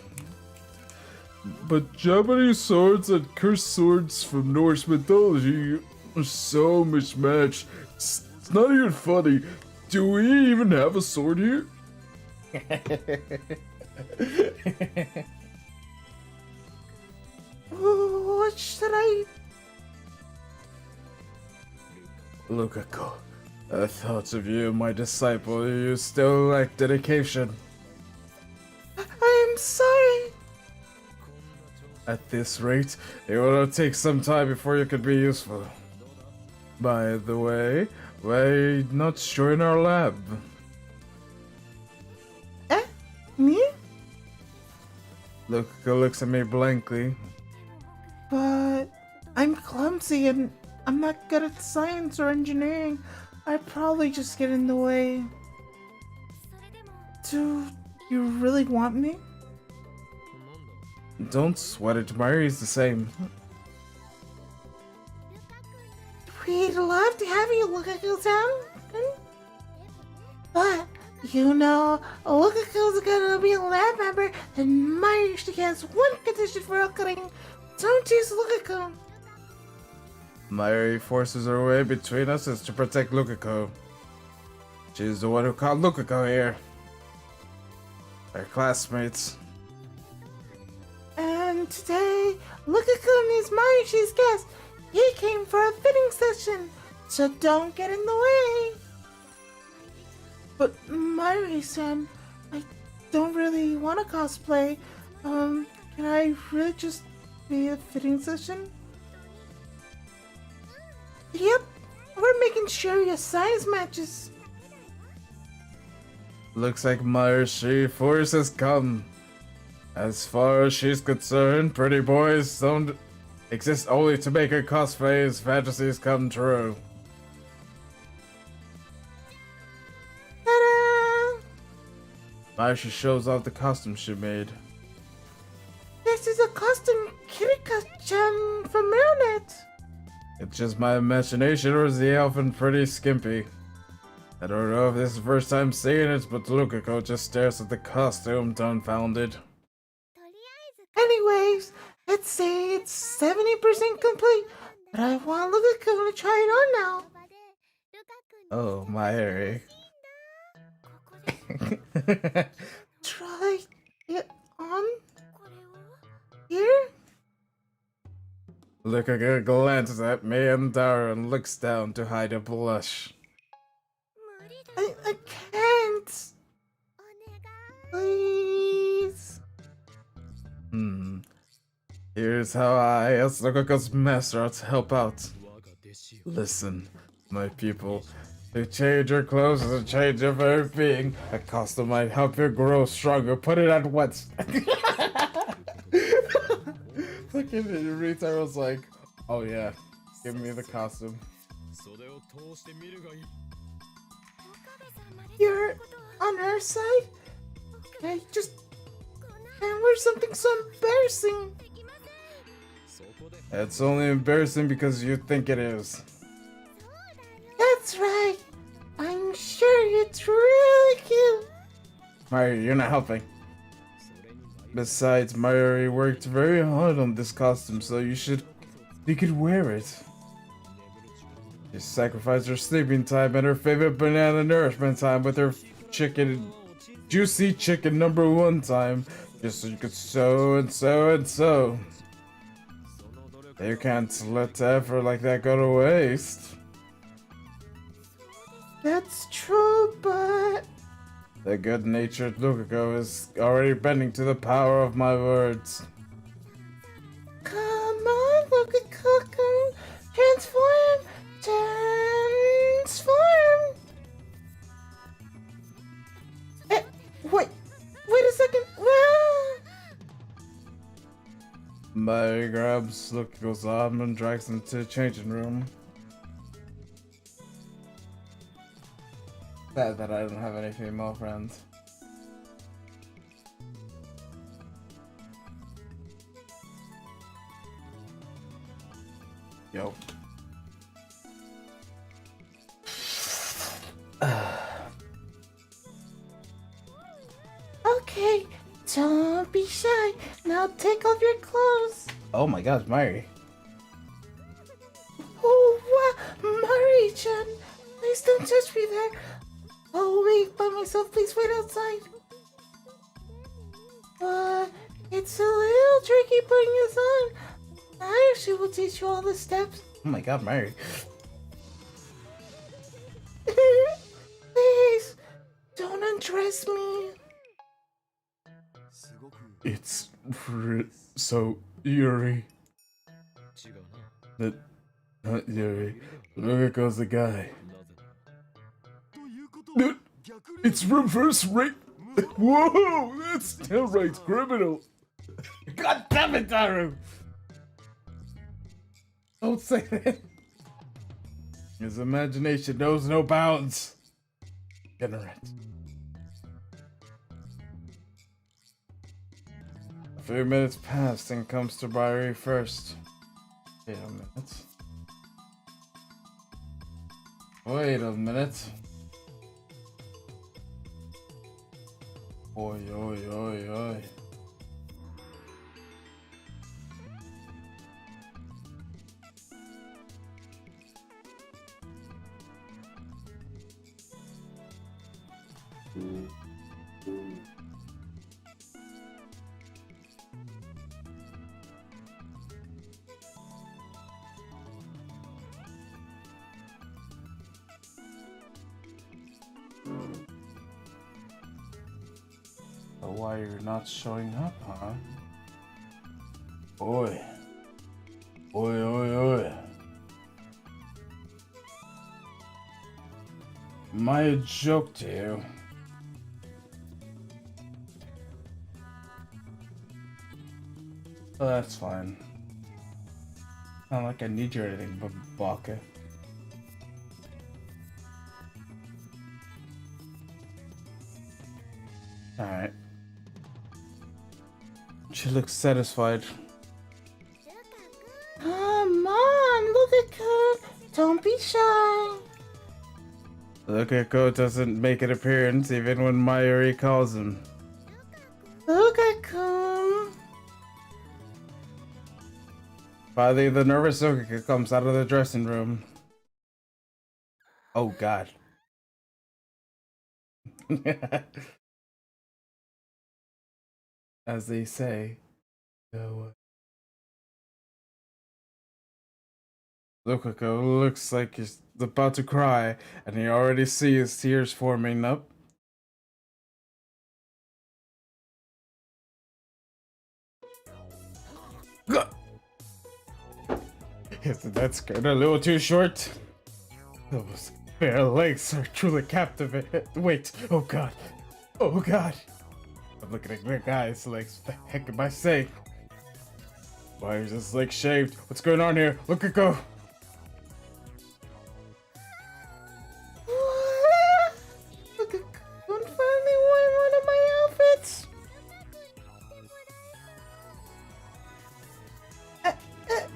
But Japanese swords and cursed swords from Norse mythology are so mismatched. It's not even funny. Do we even have a sword here? What should I... Lukako, I thought of you, my disciple. You still lack dedication. I am sorry. At this rate, it will take some time before you could be useful. By the way, why not join our lab? Me? Lukako looks at me blankly. But I'm clumsy and I'm not good at science or engineering. I'd probably just get in the way. Do you really want me? Don't sweat it, Mari's the same. We'd love to have you, Lukaku-san. But, you know, Lukaku's gonna be a lab member, and my usually has one condition for occurring. Don't choose Lukaku. Mari forces her way between us is to protect Lukako. She's the one who called Lukako here. They're classmates. And today, Lukaku is Marishi's guest. He came for a fitting session, so don't get in the way. But Mari-san, I don't really want to cosplay. Can I really just be a fitting session? Yep, we're making sure your size matches. Looks like Marishi force has come. As far as she's concerned, pretty boys don't exist only to make her cosplay's fantasies come true. Ta-da! Marishi shows off the costume she made. This is a custom Kirika-chan from Mailnet. It's just my imagination, or is the elephant pretty skimpy? I don't know if this is the first time seeing it, but Lukako just stares at the costume, dumbfounded. Anyways, let's say it's 70% complete, but I want Lukaku to try it on now. Oh, my Harry. Try it on? Here? Lukako glances at me and Dara and looks down to hide a blush. I can't. Please. Here's how I, as Lukako's master, ought to help out. Listen, my pupil. To change your clothes is a change of your being. A costume might help you grow stronger. Put it at once. Like chicken, and Ritaro was like, "Oh yeah, give me the costume." You're on her side? I just can't wear something so embarrassing. It's only embarrassing because you think it is. That's right. I'm sure it's really cute. Mario, you're not helping. Besides, Mayuri worked very hard on this costume, so you could wear it. She sacrificed her sleeping time and her favorite banana nourishment time with her juicy chicken #1 time, just so you could sew and sew and sew. You can't let effort like that go to waste. That's true, but... The good-natured Lukako is already bending to the power of my words. Come on, Lukaku! Transform! Transform! Wait a second! Mary grabs Lukako's arm and drags him to the changing room. Sad that I don't have any female friends. Yo. Okay, don't be shy. Now take off your clothes. Oh my gosh, Mary. Oh, wow, Mari-chan. Please don't touch me there. I'll wait by myself. Please wait outside. It's a little tricky putting this on. I actually will teach you all the steps. Oh my god, Mary. Please, don't undress me. It's so Yuri. Not Yuri. Lukako's the guy. It's reverse rape. Whoa, that's downright criminal. God damn it, Daru! Don't say that. His imagination knows no bounds. Ignorant. A few minutes passed and comes to Briary first. Wait a minute. Wait a minute. Oi, oi, oi, oi. So why you're not showing up, huh? Oi. Oi, oi, oi. Am I a joke to you? Oh, that's fine. Not like I need you or anything, but Baka. Alright. She looks satisfied. Come on, Lukaku. Don't be shy. Lukako doesn't make an appearance even when Mayuri calls him. Lukaku. Finally, the nervous Lukako comes out of the dressing room. Oh god. As they say. Lukako looks like he's about to cry, and you already see his tears forming up. Isn't that skirt a little too short? Those bare legs are truly captivating. Wait, oh god. Oh god. I'm looking at my guy's legs. What the heck am I saying? Why is this leg shaved? What's going on here? Look at go. Look, I'm finally wearing one of my outfits.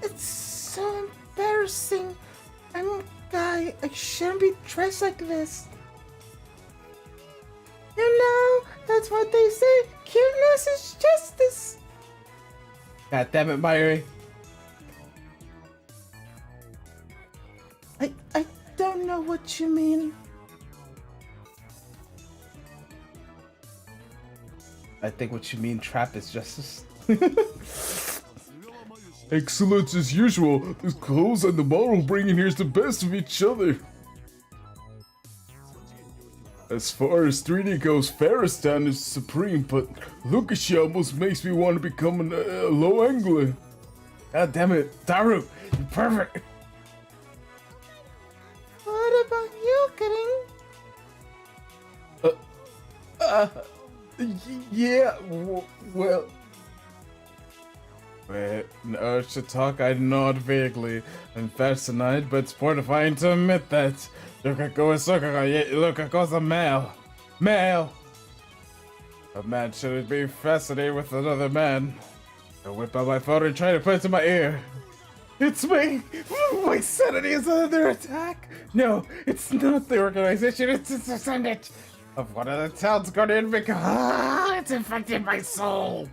It's so embarrassing. I'm a guy. I shouldn't be dressed like this. You know, that's what they say. Cuteness is justice. God damn it, Myri. I don't know what you mean. I think what you mean, trap is justice. Excellent as usual. The clothes and the model bringing here's the best of each other. As far as 3D goes, Faristan is supreme, but look, she almost makes me want to become a low angler. God damn it, Daru, you're perfect. What about you, Kidding? Yeah, well... Wait, no, to talk, I nod vaguely. I'm fascinated, but it's mortifying to admit that. Lukako is Lukako's a male. Male! A man shouldn't be fascinated with another man. I whip out my phone and try to put it to my ear. It's me! My sanity is under attack! No, it's not the organization, it's a descendant of one of the town's guardian because it's infected my soul!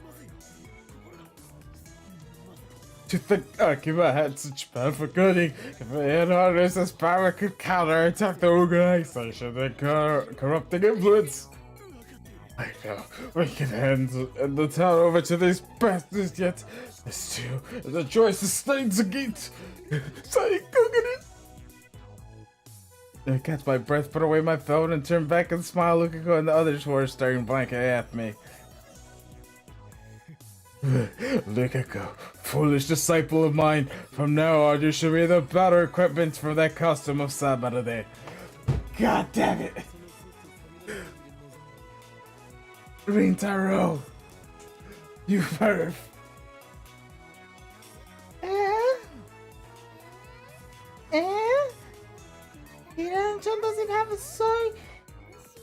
To think Akima had such bad forgetting, if I had honors, this power could counterattack the organization and corrupting influence. I know, we can hand the town over to these bastards, yet this too is a choice of steins again. Say, cooking it. I catch my breath, put away my phone, and turn back and smile, looking at the others who are staring blankly at me. Lukako, foolish disciple of mine, from now on you should be the better equipment for that costume of Saturday. God damn it! Rintaro! You perv! Hiran-chan doesn't have a sword.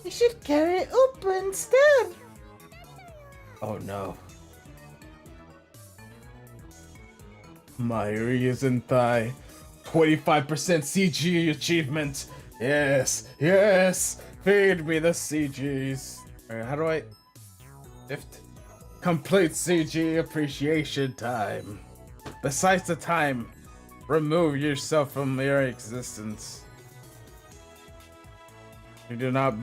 You should carry it up instead. Oh no. Myri is in thigh. 25% CG achievement. Yes, yes. Feed me the CGs. Alright, how do I... Lift? Complete CG appreciation time. Besides the time, remove yourself from your existence. You do not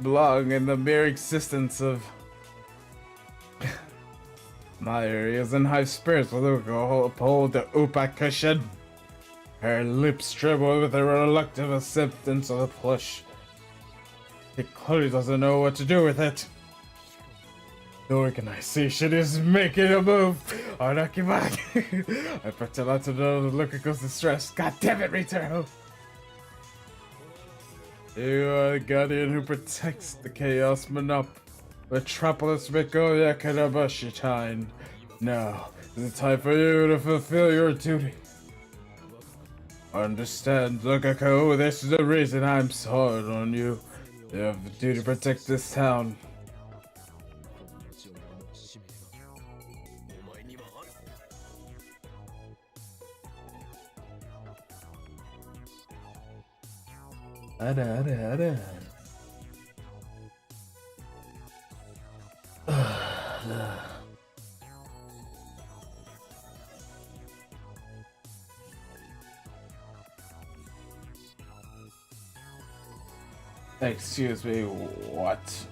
belong in the mere existence of... Myri is in high spirits with her uphold the Upa cushion. Her lips tremble with a reluctant acceptance of the plush. He clearly doesn't know what to do with it. The organization is making a move on Akimaki. I pretend not to know the Lukako's distress. God damn it, Ritaro! You are the guardian who protects the Chaos Metropolis Mikoya Kanabashi-time. Now, is it time for you to fulfill your duty? Understand, Lukako, this is the reason I'm so hard on you. You have a duty to protect this town. Excuse me, what?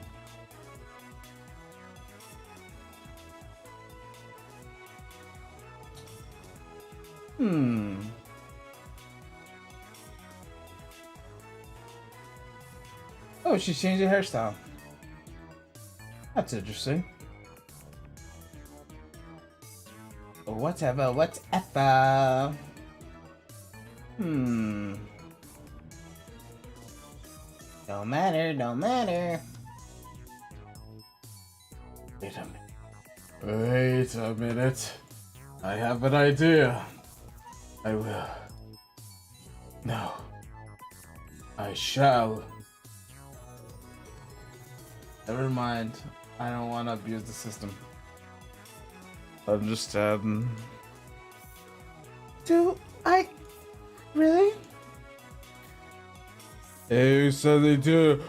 Oh, she's changing hairstyle. That's interesting. Whatever. Don't matter. Wait a minute. I have an idea. I will. No. I shall. Never mind. I don't want to abuse the system. Understand. Do I really? You said they do.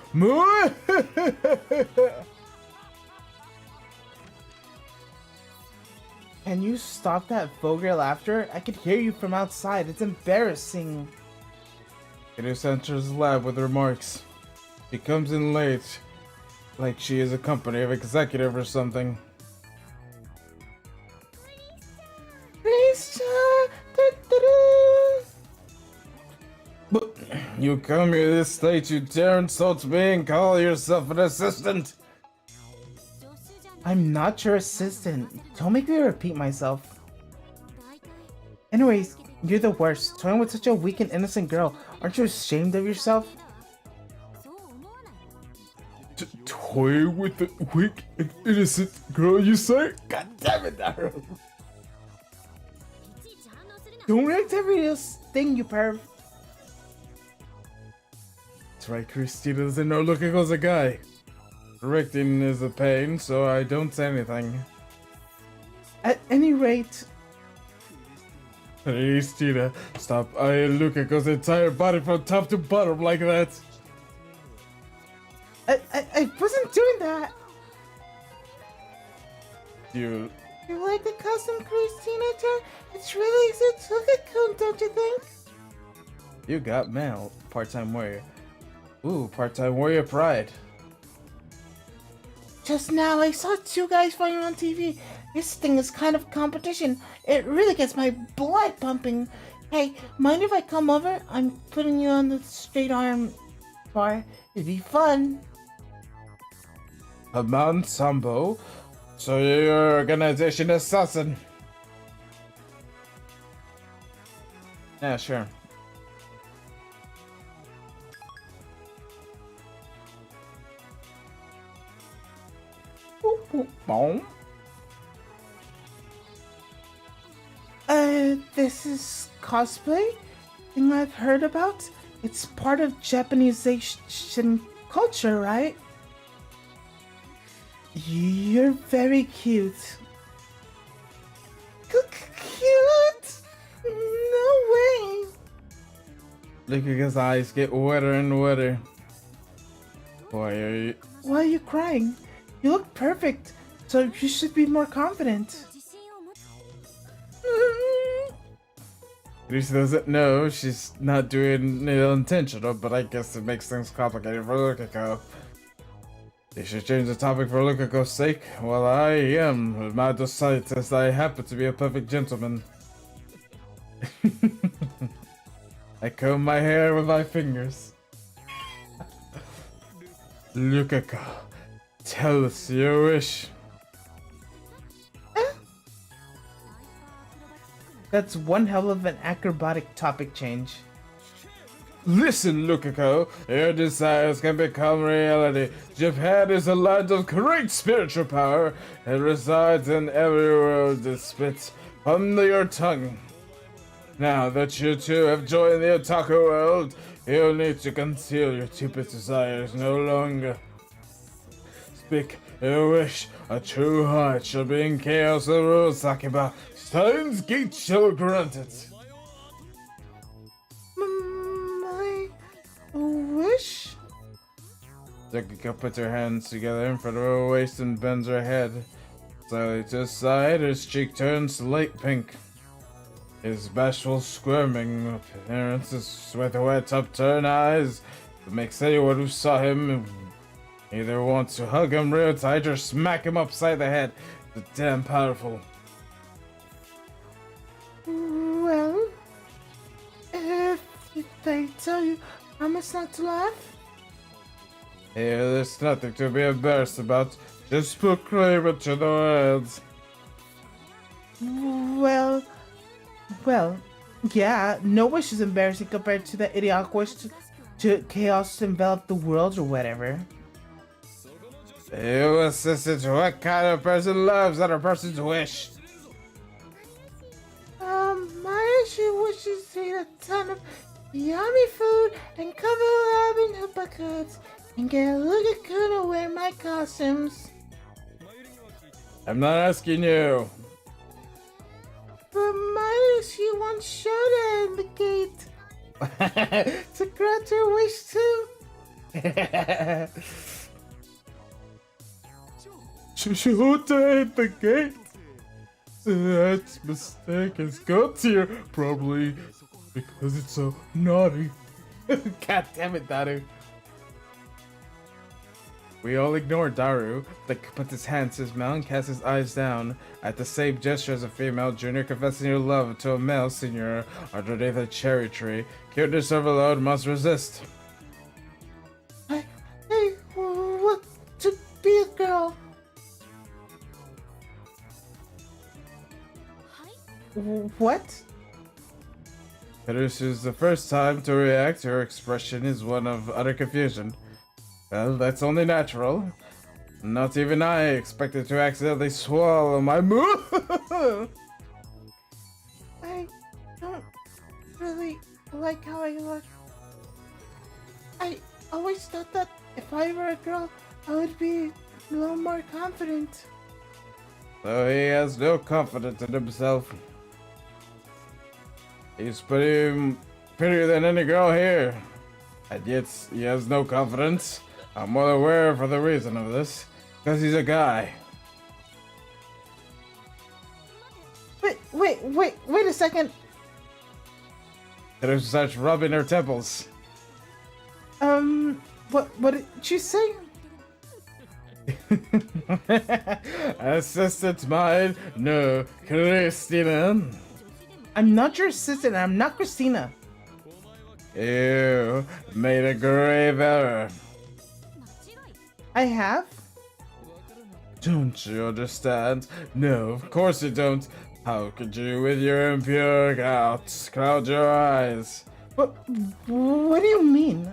Can you stop that vulgar laughter? I could hear you from outside. It's embarrassing. Cadus enters the lab with remarks. She comes in late, like she is a company of executive or something. But you come here this late, you dare insult me and call yourself an assistant? I'm not your assistant. Don't make me repeat myself. Anyways, you're the worst. Toying with such a weak and innocent girl. Aren't you ashamed of yourself? Toy with the weak and innocent girl, you say? God damn it, Naru! Don't react to every little thing, you perv. That's right, Christina doesn't know Lukako's a guy. Correcting is a pain, so I don't say anything. At any rate... Christina, stop eyeing Lukako's entire body from top to bottom like that. I wasn't doing that. You like the custom Christina turn? It's really easy to look at Kun, don't you think? You got mail, part-time warrior. Ooh, part-time warrior pride. Just now, I saw two guys fighting on TV. This thing is kind of competition. It really gets my blood pumping. Hey, mind if I come over? I'm putting you on the straight arm bar. It'd be fun. A man Sambo? So your organization assassin? Yeah, sure. Boom. This is cosplay? Thing I've heard about? It's part of Japanesation culture, right? You're very cute. Cute? No way. Look at his eyes get wetter and wetter. Why are you... Why are you crying? You look perfect, so you should be more confident. Lisa doesn't know she's not doing it intentional, but I guess it makes things complicated for Lukako. You should change the topic for Lukako's sake. Well, I am a mad scientist. I happen to be a perfect gentleman. I comb my hair with my fingers. Lukako, tell us your wish. That's one hell of an acrobatic topic change. Listen, Lukako, your desires can become reality. Japan is a land of great spiritual power. It resides in every word that spits from your tongue. Now that you two have joined the otaku world, you need to conceal your stupid desires no longer. Speak your wish. A true heart shall be in chaos of rules Sakiba. Steins Gate shall grant it. My wish? Lukako puts her hands together in front of her waist and bends her head. Slightly to the side, his cheek turns light pink. His bashful squirming appearances with wet upturned eyes makes anyone who saw him either want to hug him real tight or smack him upside the head. It's damn powerful. Well, if they tell you, promise not to laugh? Here, there's nothing to be embarrassed about. Just proclaim it to the world. Well, yeah, no wish is embarrassing compared to the idiotic wish to chaos to envelop the world or whatever. You assistant, what kind of person loves other person's wish? eat a ton of yummy food and cuddle up in buckets and get Rakuen to wear my costumes. I'm not asking you. But Miley, she wants Shota in the gate to grant her wish too. Shota at the gate? That mistake has got here, probably because it's so naughty. God damn it, Daru. We all ignore Daru, but puts his hands to his mouth and casts his eyes down. At the same gesture as a female junior confessing your love to a male senior underneath a cherry tree, cuteness overload must resist. I want to be a girl. What? This is the first time to react. Her expression is one of utter confusion. Well, that's only natural. Not even I expected to accidentally swallow my move. I don't really like how I look. I always thought that if I were a girl, I would be a little more confident. So he has no confidence in himself. He's prettier than any girl here. And yet he has no confidence. I'm well aware for the reason of this. Because he's a guy. Wait a second. There's such rubbing her temples. What did you say? Assistant mine? No, Christina. I'm not your assistant. I'm not Christina. You made a grave error. I have? Don't you understand? No, of course you don't. How could you, with your impure doubts, cloud your eyes? What do you mean?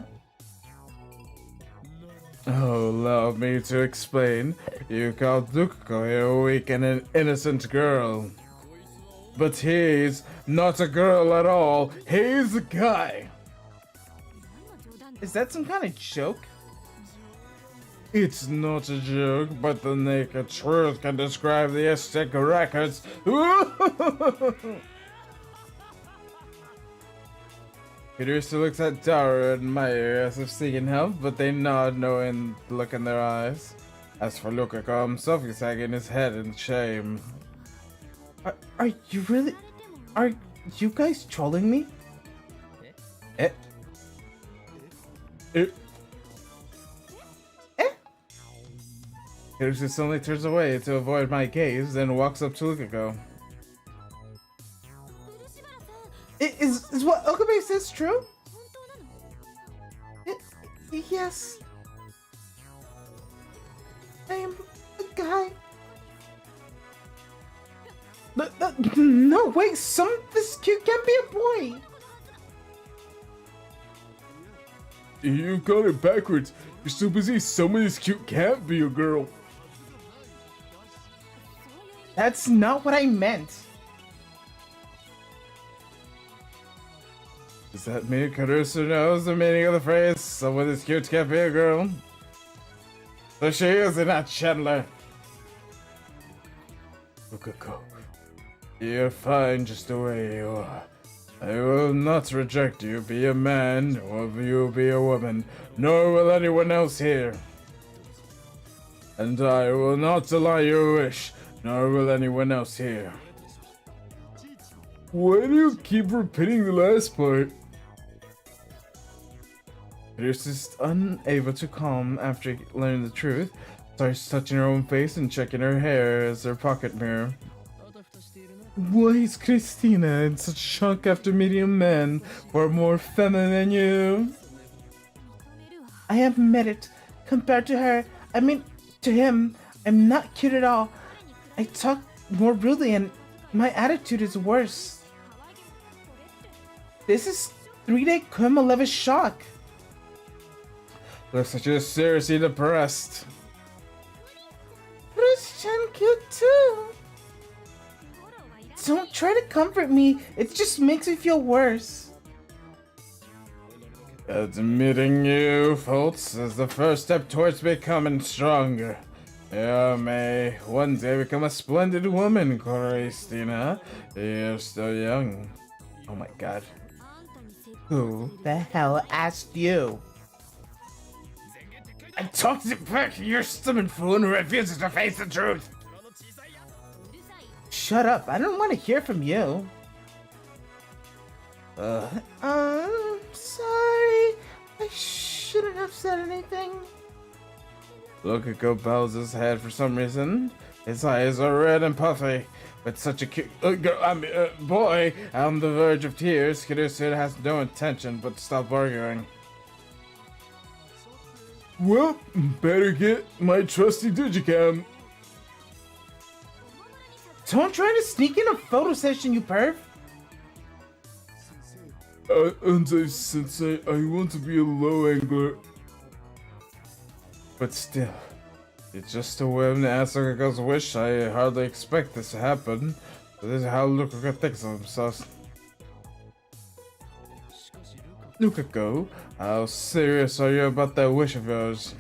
Oh, allow me to explain. You called Dukuko here a weak and an innocent girl. But he's not a girl at all. He's a guy. Is that some kind of joke? It's not a joke, but the naked truth can describe the Aztec records. Kirisa looks at Daru and Maya as if seeking help, but they nod, knowing the look in their eyes. As for Lukako himself, he's hanging his head in shame. Are you really? Are you guys trolling me? Eh? Kirisa suddenly turns away to avoid my gaze, then walks up to Lukako. Is what Okabe says true? Yes. I am a guy. No, wait, this kid can't be a boy. You got it backwards. You're so busy. Some of this cute can't be a girl. That's not what I meant. Does that mean Kirisa knows the meaning of the phrase, someone is cute can't be a girl? So she is not Chandler. Lukako, you're fine just the way you are. I will not reject you, be a man, or you be a woman, nor will anyone else here. And I will not deny your wish, nor will anyone else here. Why do you keep repeating the last part? Kirisa is unable to calm after learning the truth, starts touching her own face and checking her hair as her pocket mirror. Why is Christina in such shock after meeting a man far more feminine than you? I admit it. Compared to her, to him, I'm not cute at all. I talk more rudely and my attitude is worse. This is 3-day cumulative shock. Looks like you're seriously depressed. Christian cute too. Don't try to comfort me. It just makes me feel worse. Admitting you faults is the first step towards becoming stronger. You may one day become a splendid woman, Christina. You're still young. Oh my god. Who the hell asked you? I talked it back, you're stubborn fool who refuses to face the truth. Shut up, I don't want to hear from you. Sorry. I shouldn't have said anything. Lokiko bows his head for some reason. His eyes are red and puffy. With such a cute boy on the verge of tears, Kirusu has no intention but to stop arguing. Well, better get my trusty digicam. Don't try to sneak in a photo session, you perv. Sensei, I want to be a low angler. But still, it's just a whim to Asuka's wish. I hardly expect this to happen. But this is how Lukako thinks of himself. Lukako, how serious are you about that wish of yours?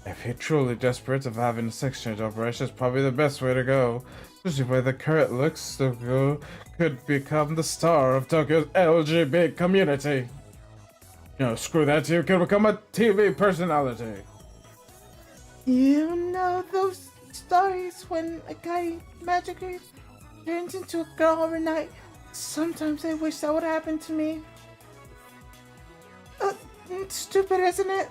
If you're truly desperate of having a sex change operation, it's probably the best way to go. Especially by the current looks, Lukako could become the star of Tokyo's LGBT community. No, screw that, you could become a TV personality. You know those stories when a guy magically turns into a girl overnight? Sometimes I wish that would happen to me. It's stupid, isn't it?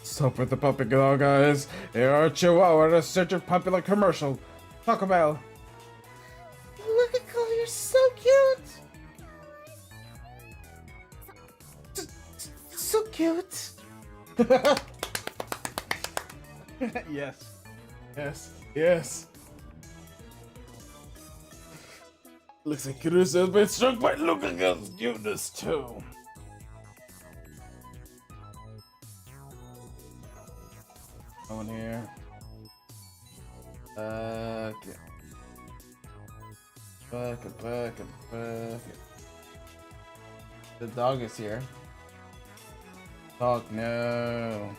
Stop with the puppy dog, guys. Here are Chihuahua in a search of popular commercial. Taco Bell. Look at Cole, you're so cute. So cute. Yes. Yes. Yes. Looks like Kirusu has been struck by Lukaku's cuteness too. No one here. Okay. Bucket. The dog is here. Dog, no.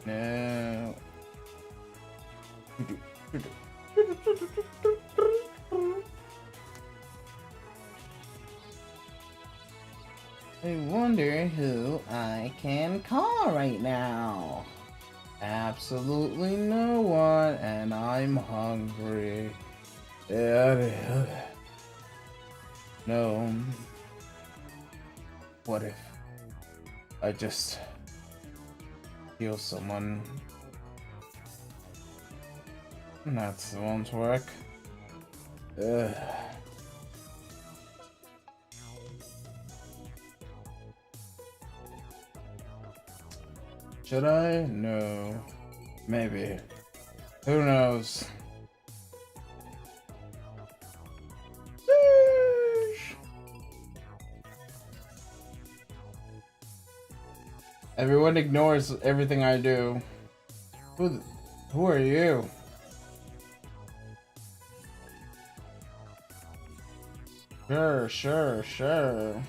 No. I wonder who I can call right now. Absolutely no one, and I'm hungry. Yeah. No. What if I just heal someone? That won't work. Ugh. Should I? No. Maybe. Who knows? Everyone ignores everything I do. Who are you? Sure.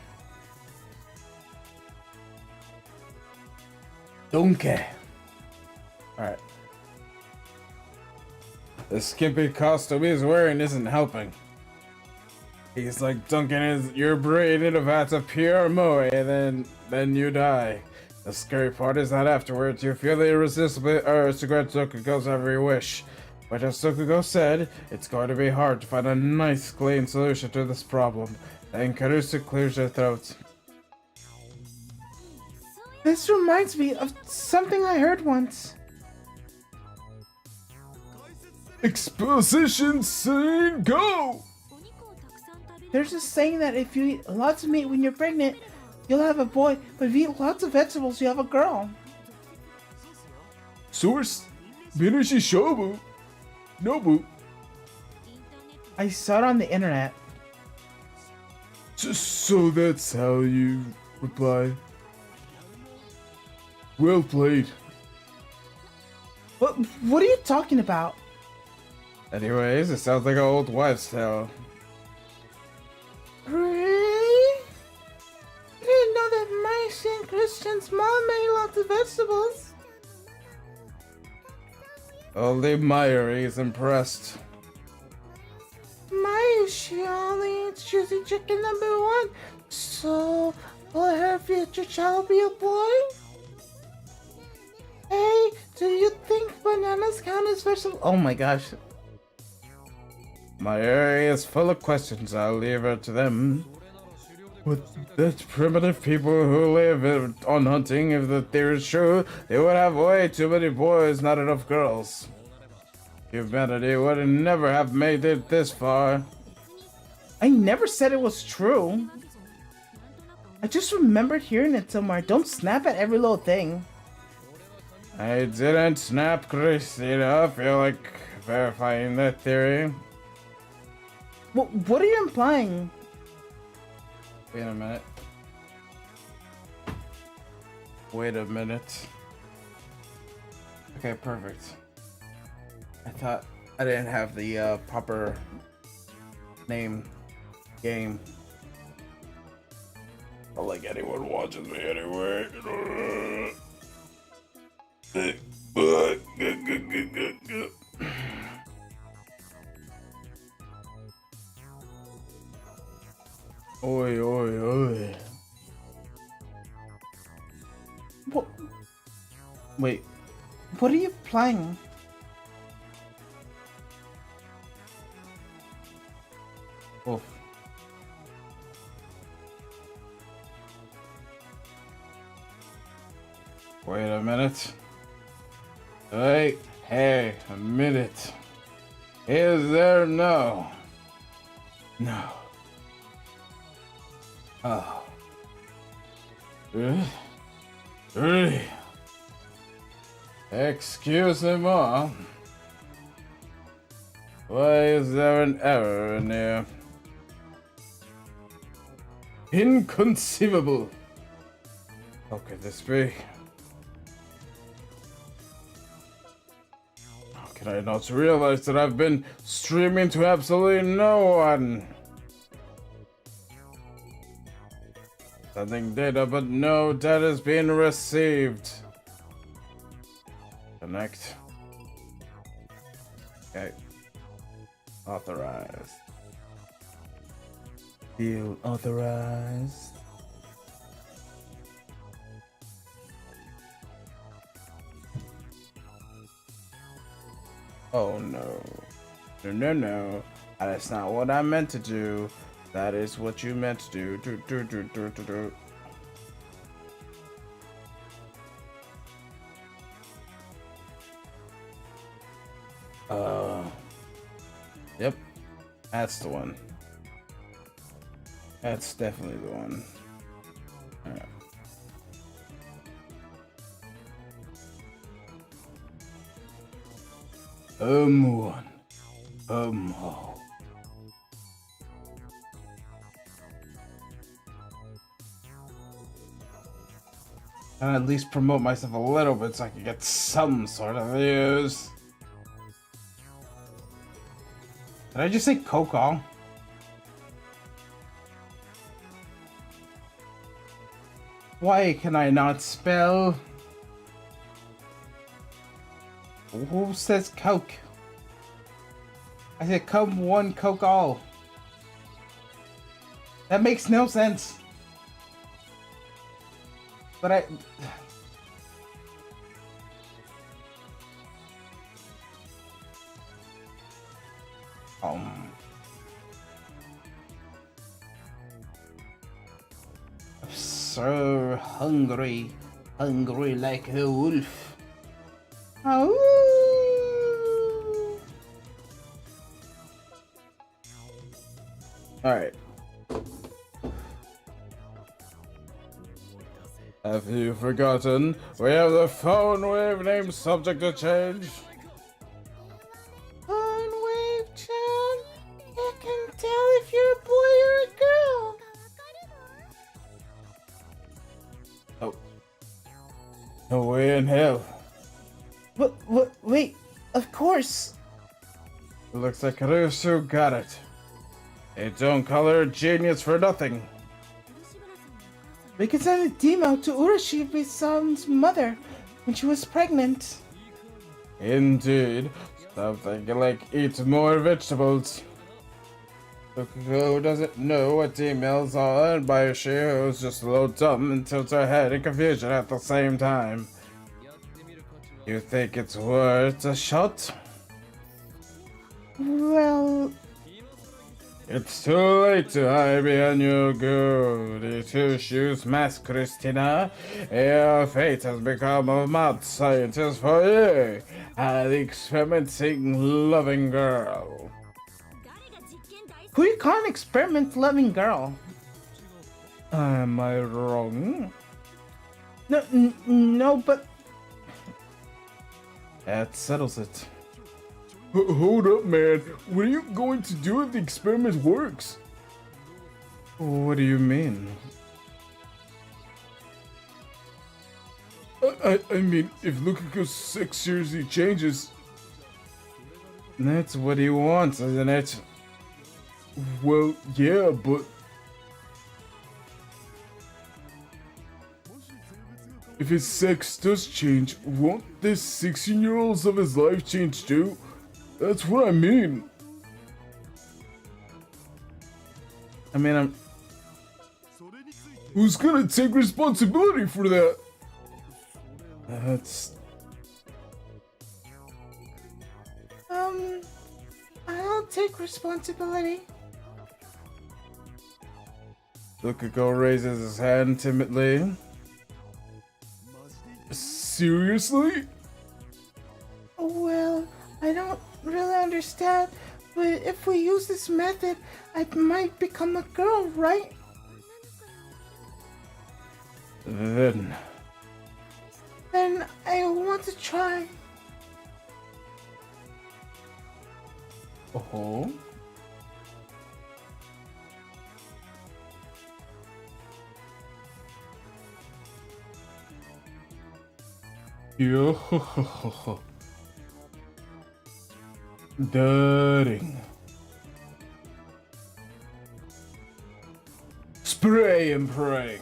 Donkey. Alright. The skimpy costume he's wearing isn't helping. He's like dunking your brain in a vat of pure moe, and then you die. The scary part is that afterwards you feel the irresistible urge to grant Tokuga's every wish. But as Tokuga said, it's going to be hard to find a nice, clean solution to this problem. Then Kirusu clears her throat. This reminds me of something I heard once. Exposition scene, go! There's a saying that if you eat lots of meat when you're pregnant, you'll have a boy, but if you eat lots of vegetables, you have a girl. Source: Minashi Shobu. Nobu. I saw it on the internet. So that's how you reply. Well played. What are you talking about? Anyways, it sounds like an old wives' tale. Really? and small made lots of vegetables. Only Mayuri is impressed. She only eats juicy chicken number one. So, will her future child be a boy? Hey, do you think bananas count as vegetables? Oh my gosh. Mayuri is full of questions. I'll leave it to them. With the primitive people who live on hunting, if the theory is true, they would have way too many boys, not enough girls. Humanity would never have made it this far. I never said it was true. I just remembered hearing it somewhere. Don't snap at every little thing. I didn't snap, Christina. I feel like verifying that theory. What are you implying? Wait a minute. Wait a minute. Okay, perfect. I thought I didn't have the proper name game. Not like anyone watches me anyway. Oi, oi, oi. What? Wait, what are you playing? Oof. Wait a minute. Hey, a minute. Is there no? No. Oh. Really? Excuse me, Mom. Why is there an error in here? Inconceivable. How could this be? How can I not realize that I've been streaming to absolutely no one? Sending data, but no data is being received. Connect. Okay. Authorized. Field authorized. Oh no. No. That's not what I meant to do. That is what you meant to do. Yep. That's the one. That's definitely the one. Alright. One. Oh. And at least promote myself a little bit so I can get some sort of views. Did I just say Coco? Why can I not spell? Who says Coke? I said come one, Coke all. That makes no sense. But I... I'm so hungry like a wolf. Oh. Alright. Have you forgotten? We have the phone wave name subject to change. Phone wave chat. I can tell if you're a boy or a girl. Oh. No way in hell. Wait, of course. It looks like Rusu got it. They don't call her a genius for nothing. We can send a demo to Urashibi-san's mother when she was pregnant. Indeed. Stop thinking like eat more vegetables. Who doesn't know what emails are, and by she who's just a little dumb and tilts her head in confusion at the same time. You think it's worth a shot? Well, It's too late to hide behind your goody two-shoes mask, Christina. Your fate has become a mad scientist for you, an experimenting loving girl. who you call an experiment-loving girl? Am I wrong? No, but That settles it. Hold up, man. What are you going to do if the experiment works? What do you mean? I mean, if Lukiko's sex seriously changes, That's what he wants, isn't it? well, yeah, but if his sex does change, won't this 16-year-old's of his life change too? That's what I mean. I mean, Who's gonna take responsibility for that? that's... I'll take responsibility. Lukiko raises his hand timidly. Seriously? Well, I don't really understand, but if we use this method, I might become a girl, right? Then... Then I want to try. Oh? Yo. Daring. Spray and pray.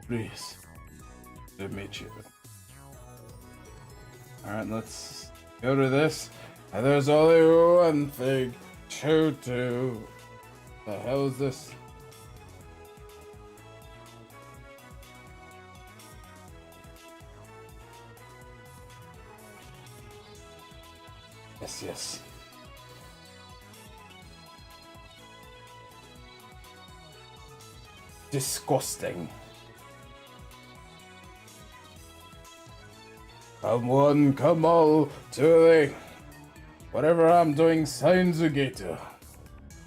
Please, let me cheer. Alright, let's go to this. And there's only one thing to do. The hell is this? Yes, yes. Disgusting. Come one, come all, to the... Whatever I'm doing, signs a gator.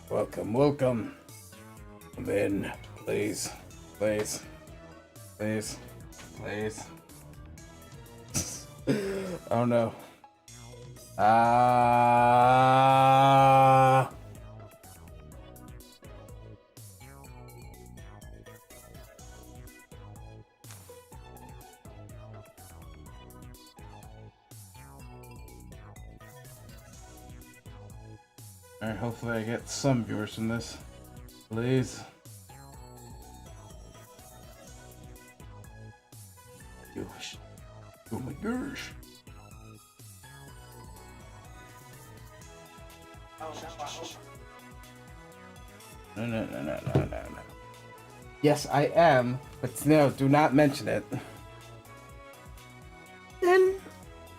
Welcome, welcome. Come in, please, please, please, please. Oh no. Ah. Alright, hopefully I get some viewers from this. Please. Gosh. Oh my gosh. No. Yes, I am, but no, do not mention it. Then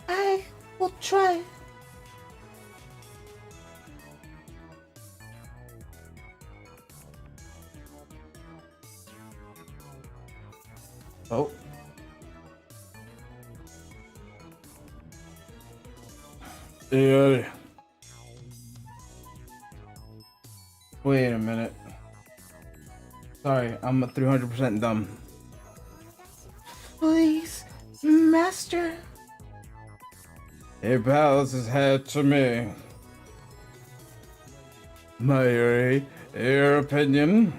I will try. Oh. Yeah. Wait a minute. Sorry, I'm 300% dumb. Please, Master. He bows his head to me. Mayuri, your opinion?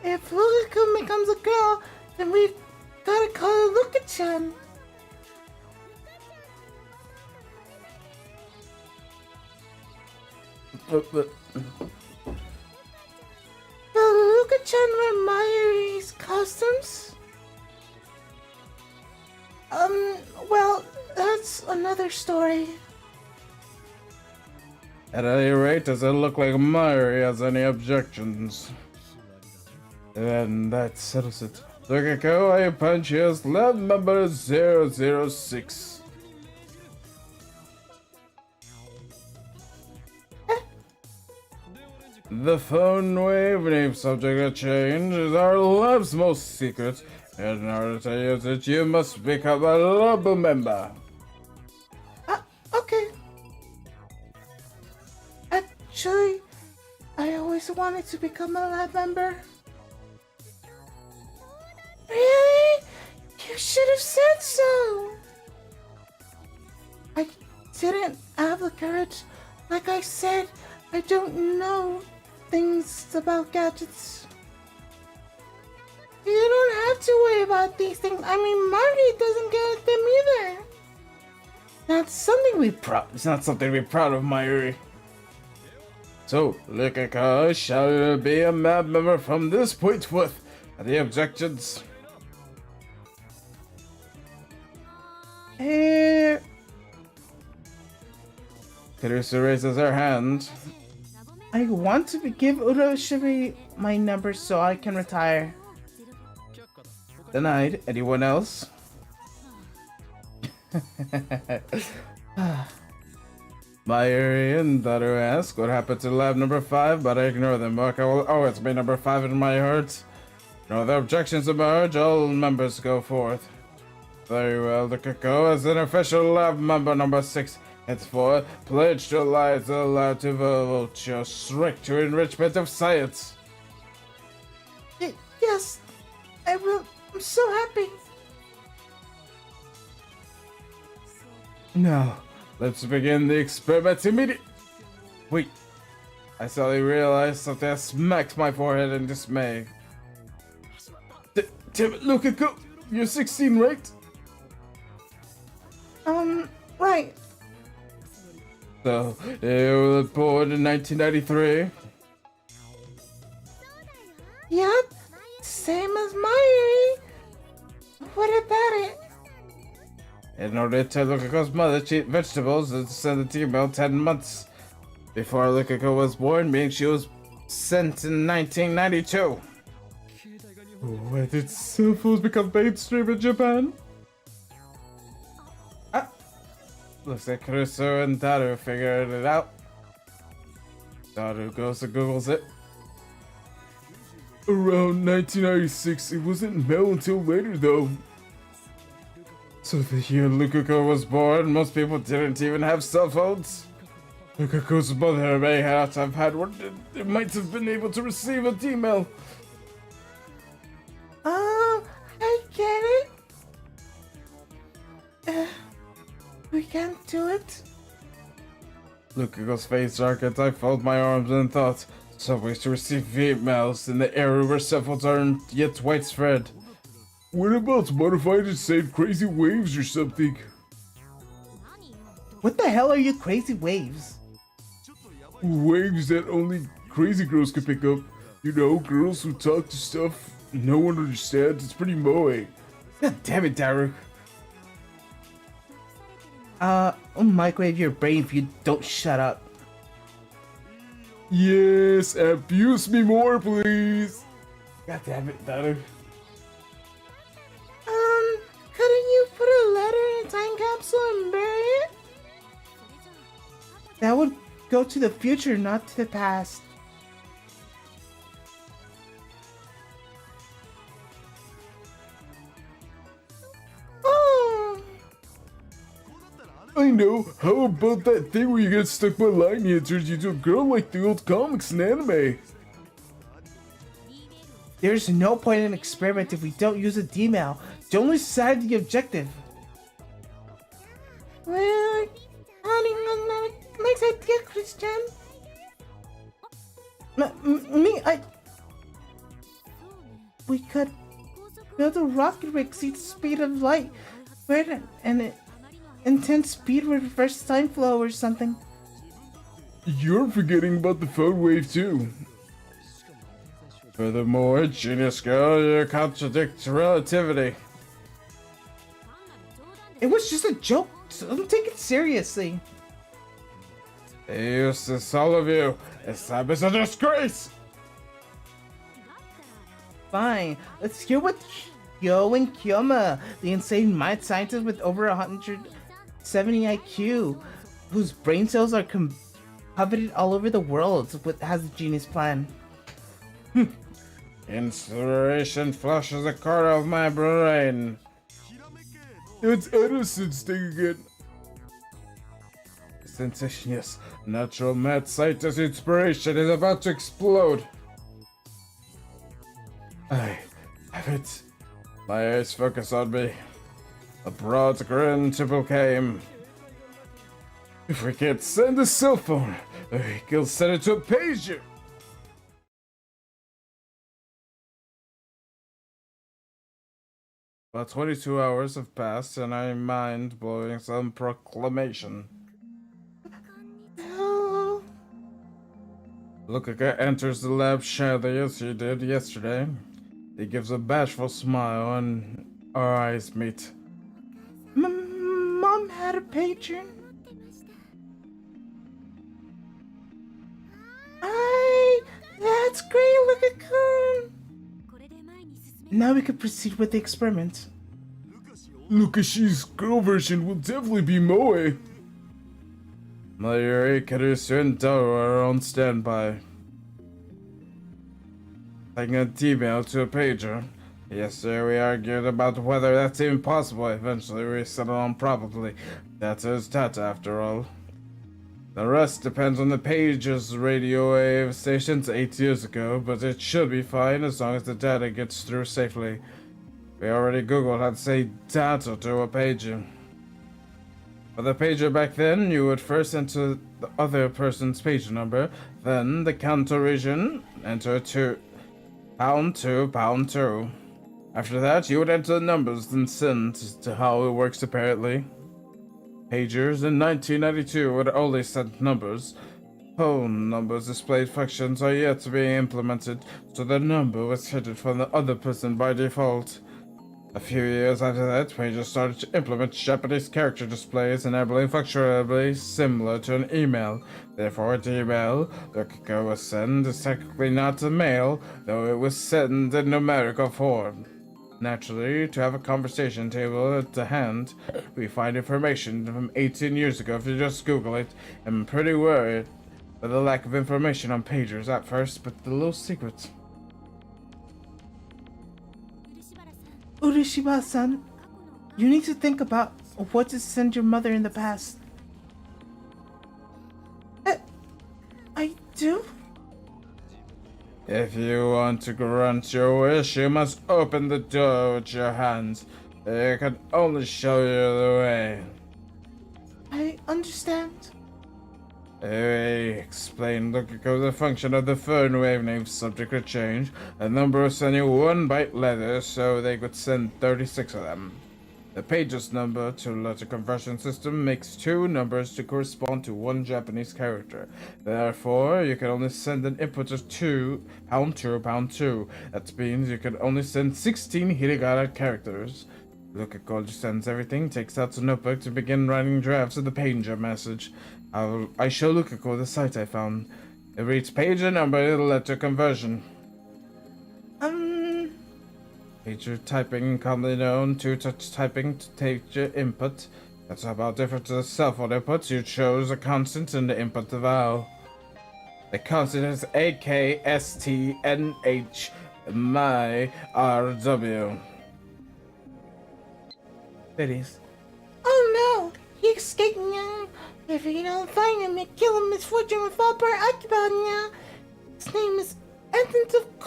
If Lukiko becomes a girl, then we gotta call her Luka-chan. Will Luka-chan wear Mayuri's costumes? Well, that's another story. At any rate, does it look like Mayuri has any objections? Then that settles it. Lukako, I punch here's lab number 006. The phone wave name subject of change is our lab's most secret, and in order to use it, you must become a lab member. Okay. Actually, I always wanted to become a lab member. Really? You should have said so. I didn't have the courage. Like I said, I don't know things about gadgets. You don't have to worry about these things. I mean, Marty doesn't get them either. It's not something to be proud of, Mayuri. So, Lukako shall be a lab member from this point forth. Any objections? Teresa raises her hand. I want to give Uroshiri my number so I can retire. Denied. Anyone else? Mayuri and Daru ask what happened to lab number 5, but I ignore them. Okay, well, oh, it's my number 5 in my heart. No other objections emerge, all members go forth. Very well, the Kako as an official lab member number 6. Henceforth, pledge to lives allowed to vote your strict to enrichment of science. Yes, I will. I'm so happy. Now, let's begin the experiment immediately. Wait, I suddenly realized something that smacked my forehead in dismay. Damn it, Lukako, you're 16, right? Right. So, you were born in 1993? Yep, same as Mayuri. What about it? In order to Lukako's mother to eat vegetables and send the email 10 months before Lukako was born, meaning she was sent in 1992. When did cell phones become mainstream in Japan? Looks like Kurusu and Daru figured it out. Daru goes and Googles it. Around 1996, it wasn't mail until later though. So the year Lukako was born, most people didn't even have cell phones. Lukako's mother may have had one. It might have been able to receive an email. I get it. We can't do it. Lukako's face darkened. I folded my arms and thought, some ways to receive emails in the era where cell phones aren't yet widespread. What about modified to save crazy waves or something? What the hell are you crazy waves? Waves that only crazy girls can pick up. You know, girls who talk to stuff no one understands. It's pretty moe. God damn it, Daru. I'll microwave your brain if you don't shut up. Yes, abuse me more, please. God damn it, Daru. Couldn't you put a letter in a time capsule and bury it? That would go to the future, not to the past. Oh. I know. How about that thing where you get stuck by lightning and turns you into a girl like the old comics and anime? There's no point in an experiment if we don't use a D-mail. Don't lose sight of the objective. Well, nice idea, Christian. We could Build a rocket rig exceeds the speed of light. Where an intense speed would reverse time flow or something. You're forgetting about the phone wave too. Furthermore, genius girl, you contradict relativity. It was just a joke, so don't take it seriously. Useless, all of you. This time is a disgrace. Fine, let's hear what Hyo and Kyoma, the insane mind scientist with over 170 IQ, whose brain cells are coveted all over the world, has a genius plan. Inspiration flushes a corner of my brain. It's Edison's thing again. Sensation, yes. Natural mad scientist inspiration is about to explode. I have it. My eyes focus on me. A broad grin to proclaim. If we can't send a cell phone, we can send it to a pager. About 22 hours have passed, and I'm mind-blowing some proclamation. Hello? Lukaka enters the lab shyly as he did yesterday. He gives a bashful smile, and our eyes meet. Mom had a pager. That's great, look at Kun. Now we can proceed with the experiment. Lukashi's girl version will definitely be Moe. Mayuri, Karusu, and Doro are on standby. Taking a email to a pager. Yesterday we argued about whether that's even possible. Eventually we settled on probably. That is data after all. The rest depends on the pager's radio wave stations 8 years ago, but it should be fine as long as the data gets through safely. We already googled how to say data to a pager. For the pager back then, you would first enter the other person's pager number, then the counter region, enter pound 2. After that, you would enter the numbers, then send to how it works apparently. Pagers in 1992 would only send numbers. Phone numbers displayed functions are yet to be implemented, so the number was hidden from the other person by default. A few years after that, pagers started to implement Japanese character displays, enabling functionality similar to an email. Therefore, the email Lukako was sent is technically not a mail, though it was sent in numerical form. Naturally, to have a conversation table at the hand, we find information from 18 years ago if you just Google it. I'm pretty worried by the lack of information on pagers at first, but the little secret. Urishiba-san, you need to think about what to send your mother in the past. I do? If you want to grant your wish, you must open the door with your hands. They can only show you the way. I understand. Explain Lukako the function of the phone wave name subject to change. The number was sending 1 byte letters, so they could send 36 of them. The pager's number to letter conversion system makes 2 numbers to correspond to 1 Japanese character. Therefore, you can only send an input of pound 2. That means you can only send 16 hiragana characters. Lukako sends everything, takes out a notebook to begin writing drafts of the pager message. I show Lukako the site I found. It reads pager number letter conversion. Pager typing, commonly known to touch typing to take your input. That's about different to the cell phone inputs. You chose a constant in the input vowel. The constant is AKSTNH It is. Oh no! He escaped now! If you don't find him, you kill him, misfortune will fall per occupied now! His name is Essence of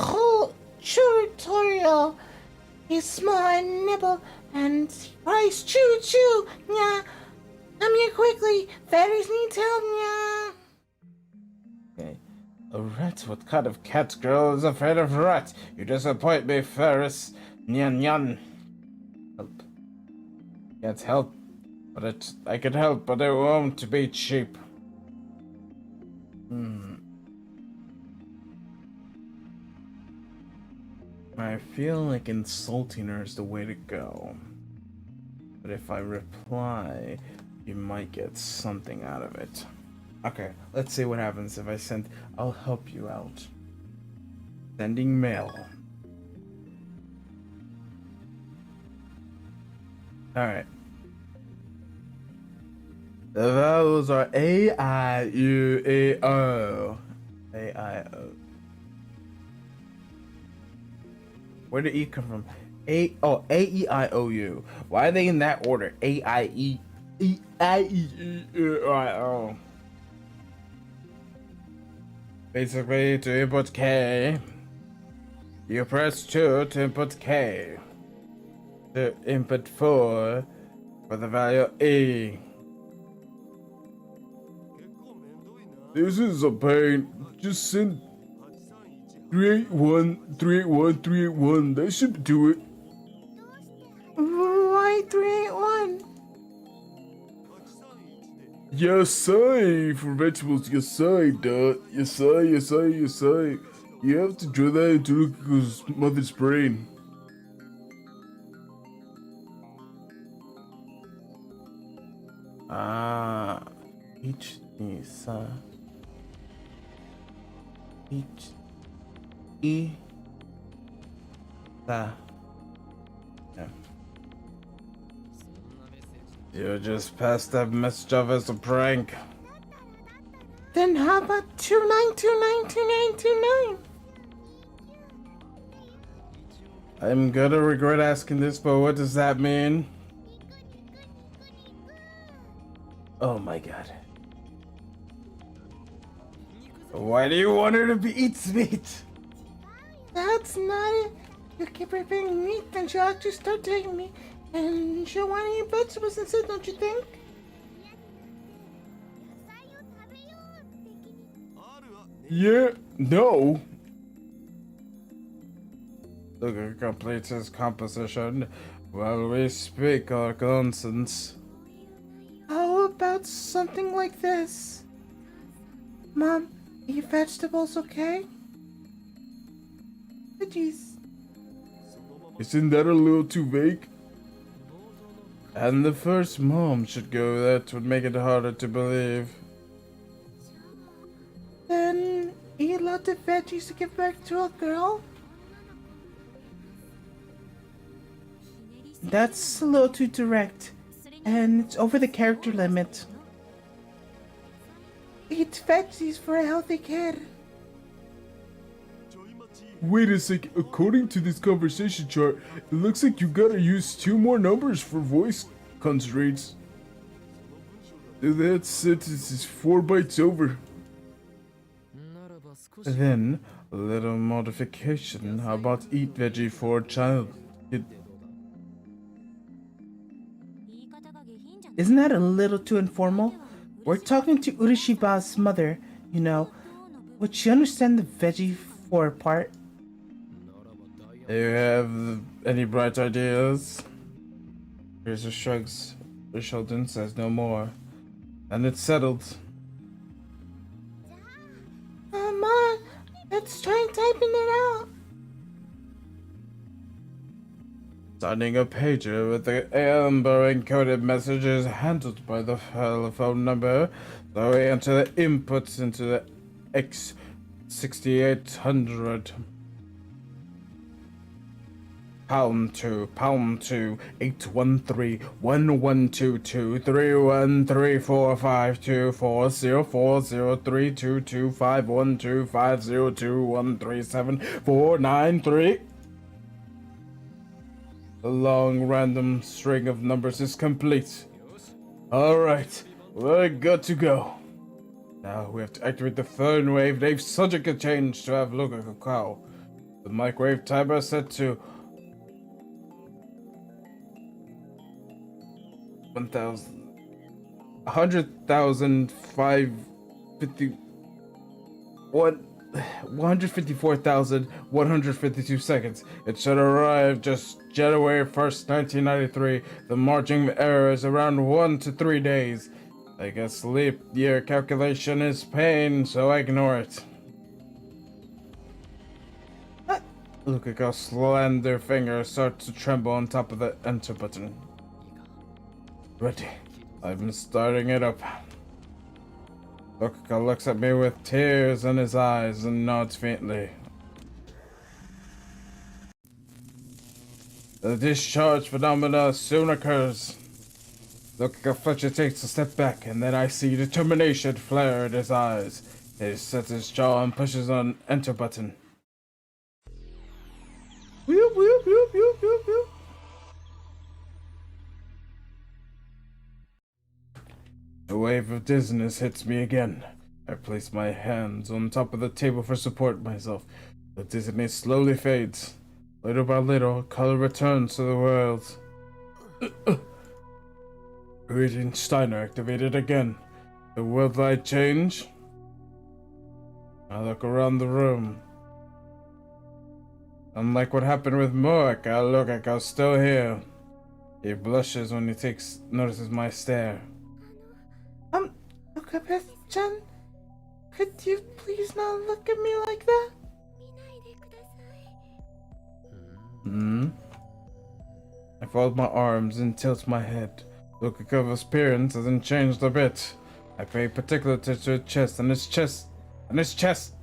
Curatorial. He's small and nibble, and he cries choo-choo, nya. Come here quickly, fairies need help, nya. Okay. A rat? What kind of cat girl is afraid of rat? You disappoint me, Ferris. Nyan nyan. Help. Can't help, but I can help, but it won't be cheap. I feel like insulting her is the way to go. But if I reply, you might get something out of it. Okay, let's see what happens if I send, I'll help you out. Sending mail. Alright. The vowels are A, I, U, E, O. A, I, O. Where did E come from? A, E, I, O, U. Why are they in that order? A, I, E, E, I, E, I, O. Basically, to input K, you press 2 to input K. To input 4 for the value E. This is a pain. Just send 381. That should do it. Why 381? Yasai for vegetables. Yasai, duh. Yasai. You have to draw that into Luka's mother's brain. Each is each E yeah. You just passed that message off as a prank. Then how about 29292929? I'm gonna regret asking this, but what does that mean? Oh my god. Why do you want her to be eats meat? That's not it. You keep repeating meat, then she'll actually start taking me, and she'll want to eat vegetables instead, don't you think? Yeah, no. Luca completes his composition while we speak our nonsense. How about something like this? Mom, eat vegetables, okay? Veggies. Isn't that a little too vague? And the first mom should go, that would make it harder to believe. Then eat lots of veggies to give back to a girl? That's a little too direct, and it's over the character limit. Eat veggies for a healthy kid. Wait a sec, according to this conversation chart, it looks like you gotta use 2 more numbers for voice constraints. That sentence is 4 bytes over. Then, a little modification. How about eat veggie for a child? Isn't that a little too informal? We're talking to Urishiba's mother, you know. Would she understand the veggie for part? Do you have any bright ideas? Here's shrugs. The Sheldon says no more. And it's settled. Come on, let's try typing it out. Sending a pager with the amber encoded messages handled by the telephone number. So we enter the inputs into the X6800. Pound 2, 813 1122 313 The long random string of numbers is complete. Alright, we're good to go. Now we have to activate the phone wave. They've subject a change to have look like a cow. The microwave timer set to 100,550. What? 154,152 seconds. It should arrive just January 1st, 1993. The marching error is around 1 to 3 days. I guess leap year calculation is pain, so I ignore it. Look at how slender fingers start to tremble on top of the enter button. Ready. I've been starting it up. Lokaka looks at me with tears in his eyes and nods faintly. The discharge phenomena soon occurs. Lokaka Fletcher takes a step back, and then I see determination flare in his eyes. He sets his jaw and pushes on enter button. Whoop, whoop, whoop, whoop, whoop, whoop. A wave of dizziness hits me again. I place my hands on top of the table for support myself. The dizziness slowly fades. Little by little, color returns to the world. Reading Steiner activated again. The world light change. I look around the room. Unlike what happened with Moak, I look like I'm still here. He blushes when he notices my stare. Okabeth-chan, could you please not look at me like that? I fold my arms and tilt my head. Lukakova's appearance hasn't changed a bit. I pay particular attention to his chest and his chest and his chest.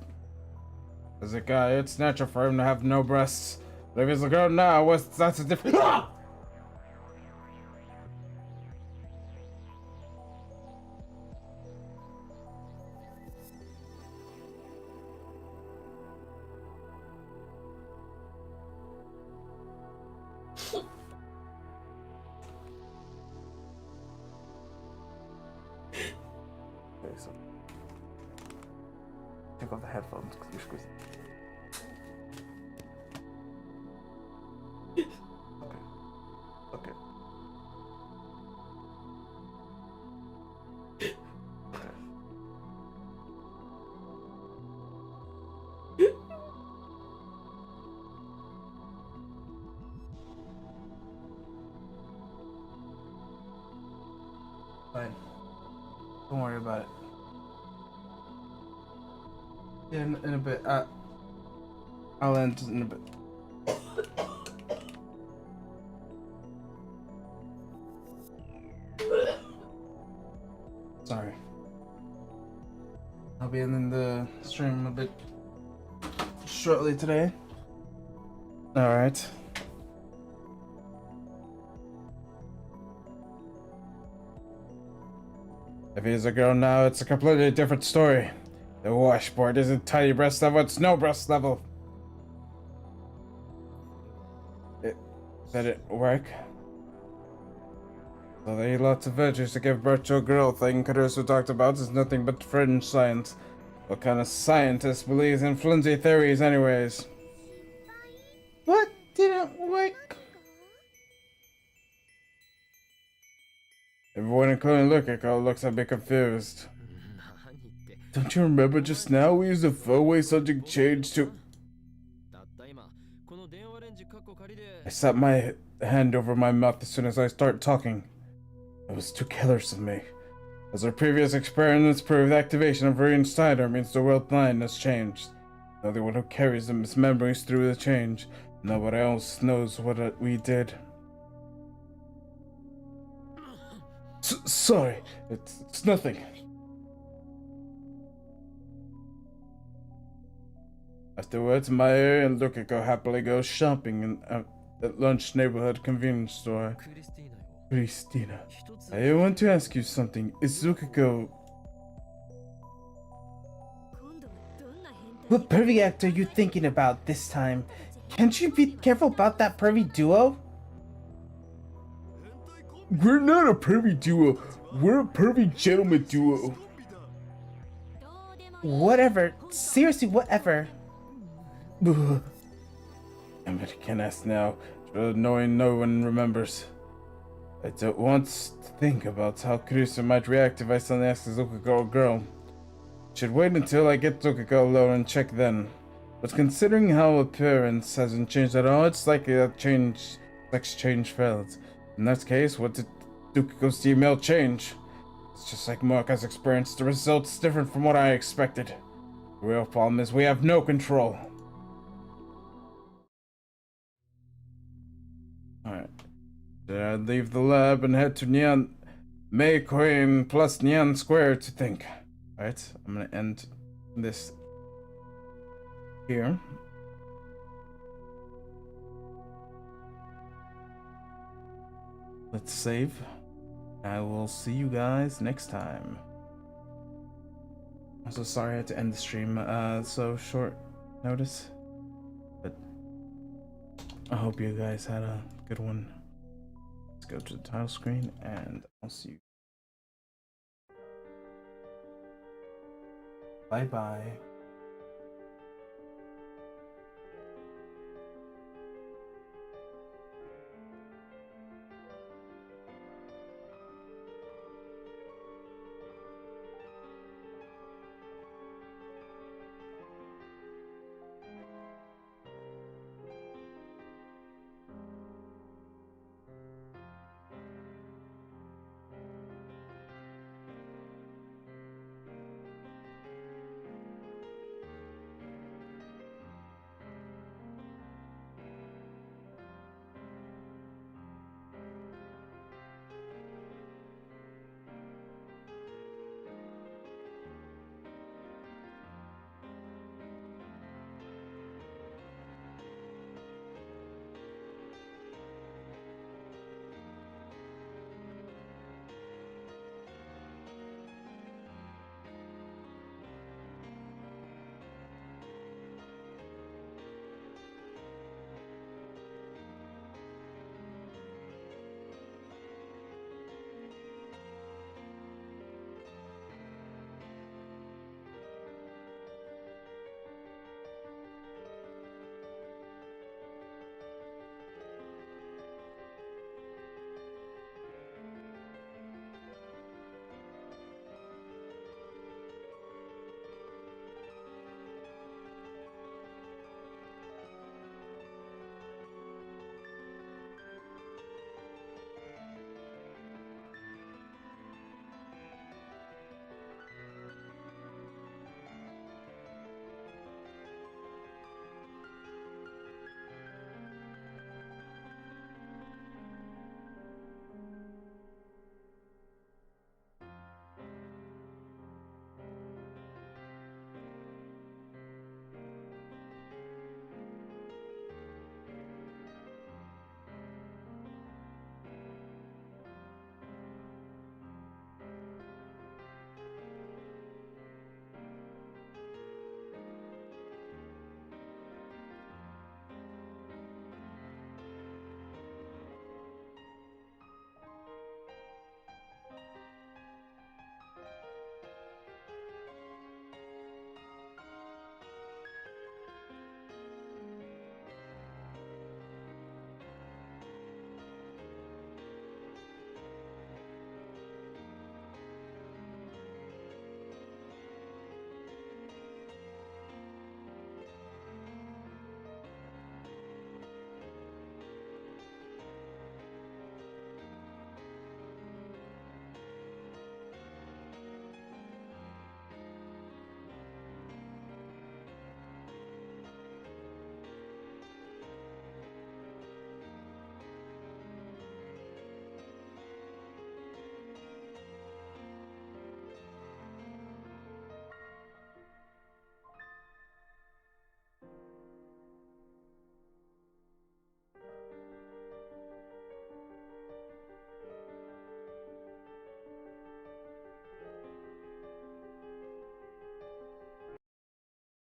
As a guy, it's natural for him to have no breasts. But if he's a girl now, that's a different. Okay, so take off the headphones because you're squeezing. Okay. Fine. Don't worry about it. Yeah, in a bit. I'll end in a bit. Sorry. I'll be ending the stream a bit shortly today. Alright. If he's a girl now, it's a completely different story. The washboard isn't tiny breast level, it's no breast level. Did it work? So there are lots of virtues to give birth to a girl thing Caruso talked about is nothing but fringe science. What kind of scientist believes in flimsy theories anyways? What didn't work? Everyone including Lukiko looks a bit confused. Don't you remember just now we used a throwaway subject change to... I slap my hand over my mouth as soon as I start talking. It was too careless of me. As our previous experiments proved, activation of Rakuen Steiner means the world line has changed. The only one who carries them is memories through the change. Nobody else knows what we did. Sorry, it's nothing. Afterwards, Maya and Lukiko happily go shopping at lunch neighborhood convenience store. Christina, I want to ask you something. Is Lukiko... What pervy act are you thinking about this time? Can't you be careful about that pervy duo? We're not a pervy duo. We're a pervy gentleman duo. Whatever. Seriously, whatever. I can't ask now, knowing no one remembers. I don't want to think about how Kurusu might react if I suddenly ask this Lukiko girl. Should wait until I get Tokiko alone and check then. But considering how appearance hasn't changed at all, it's like a sex change failed. In that case, what did Tokiko's email change? It's just like Moeka's experience. The result's different from what I expected. The real problem is we have no control. Alright. I leave the lab and head to Rakuen plus Nyan Square to think. Alright, I'm gonna end this here. Let's save. I will see you guys next time. I'm so sorry I had to end the stream so short notice, but I hope you guys had a good one. Let's go to the title screen and I'll see you. Bye bye.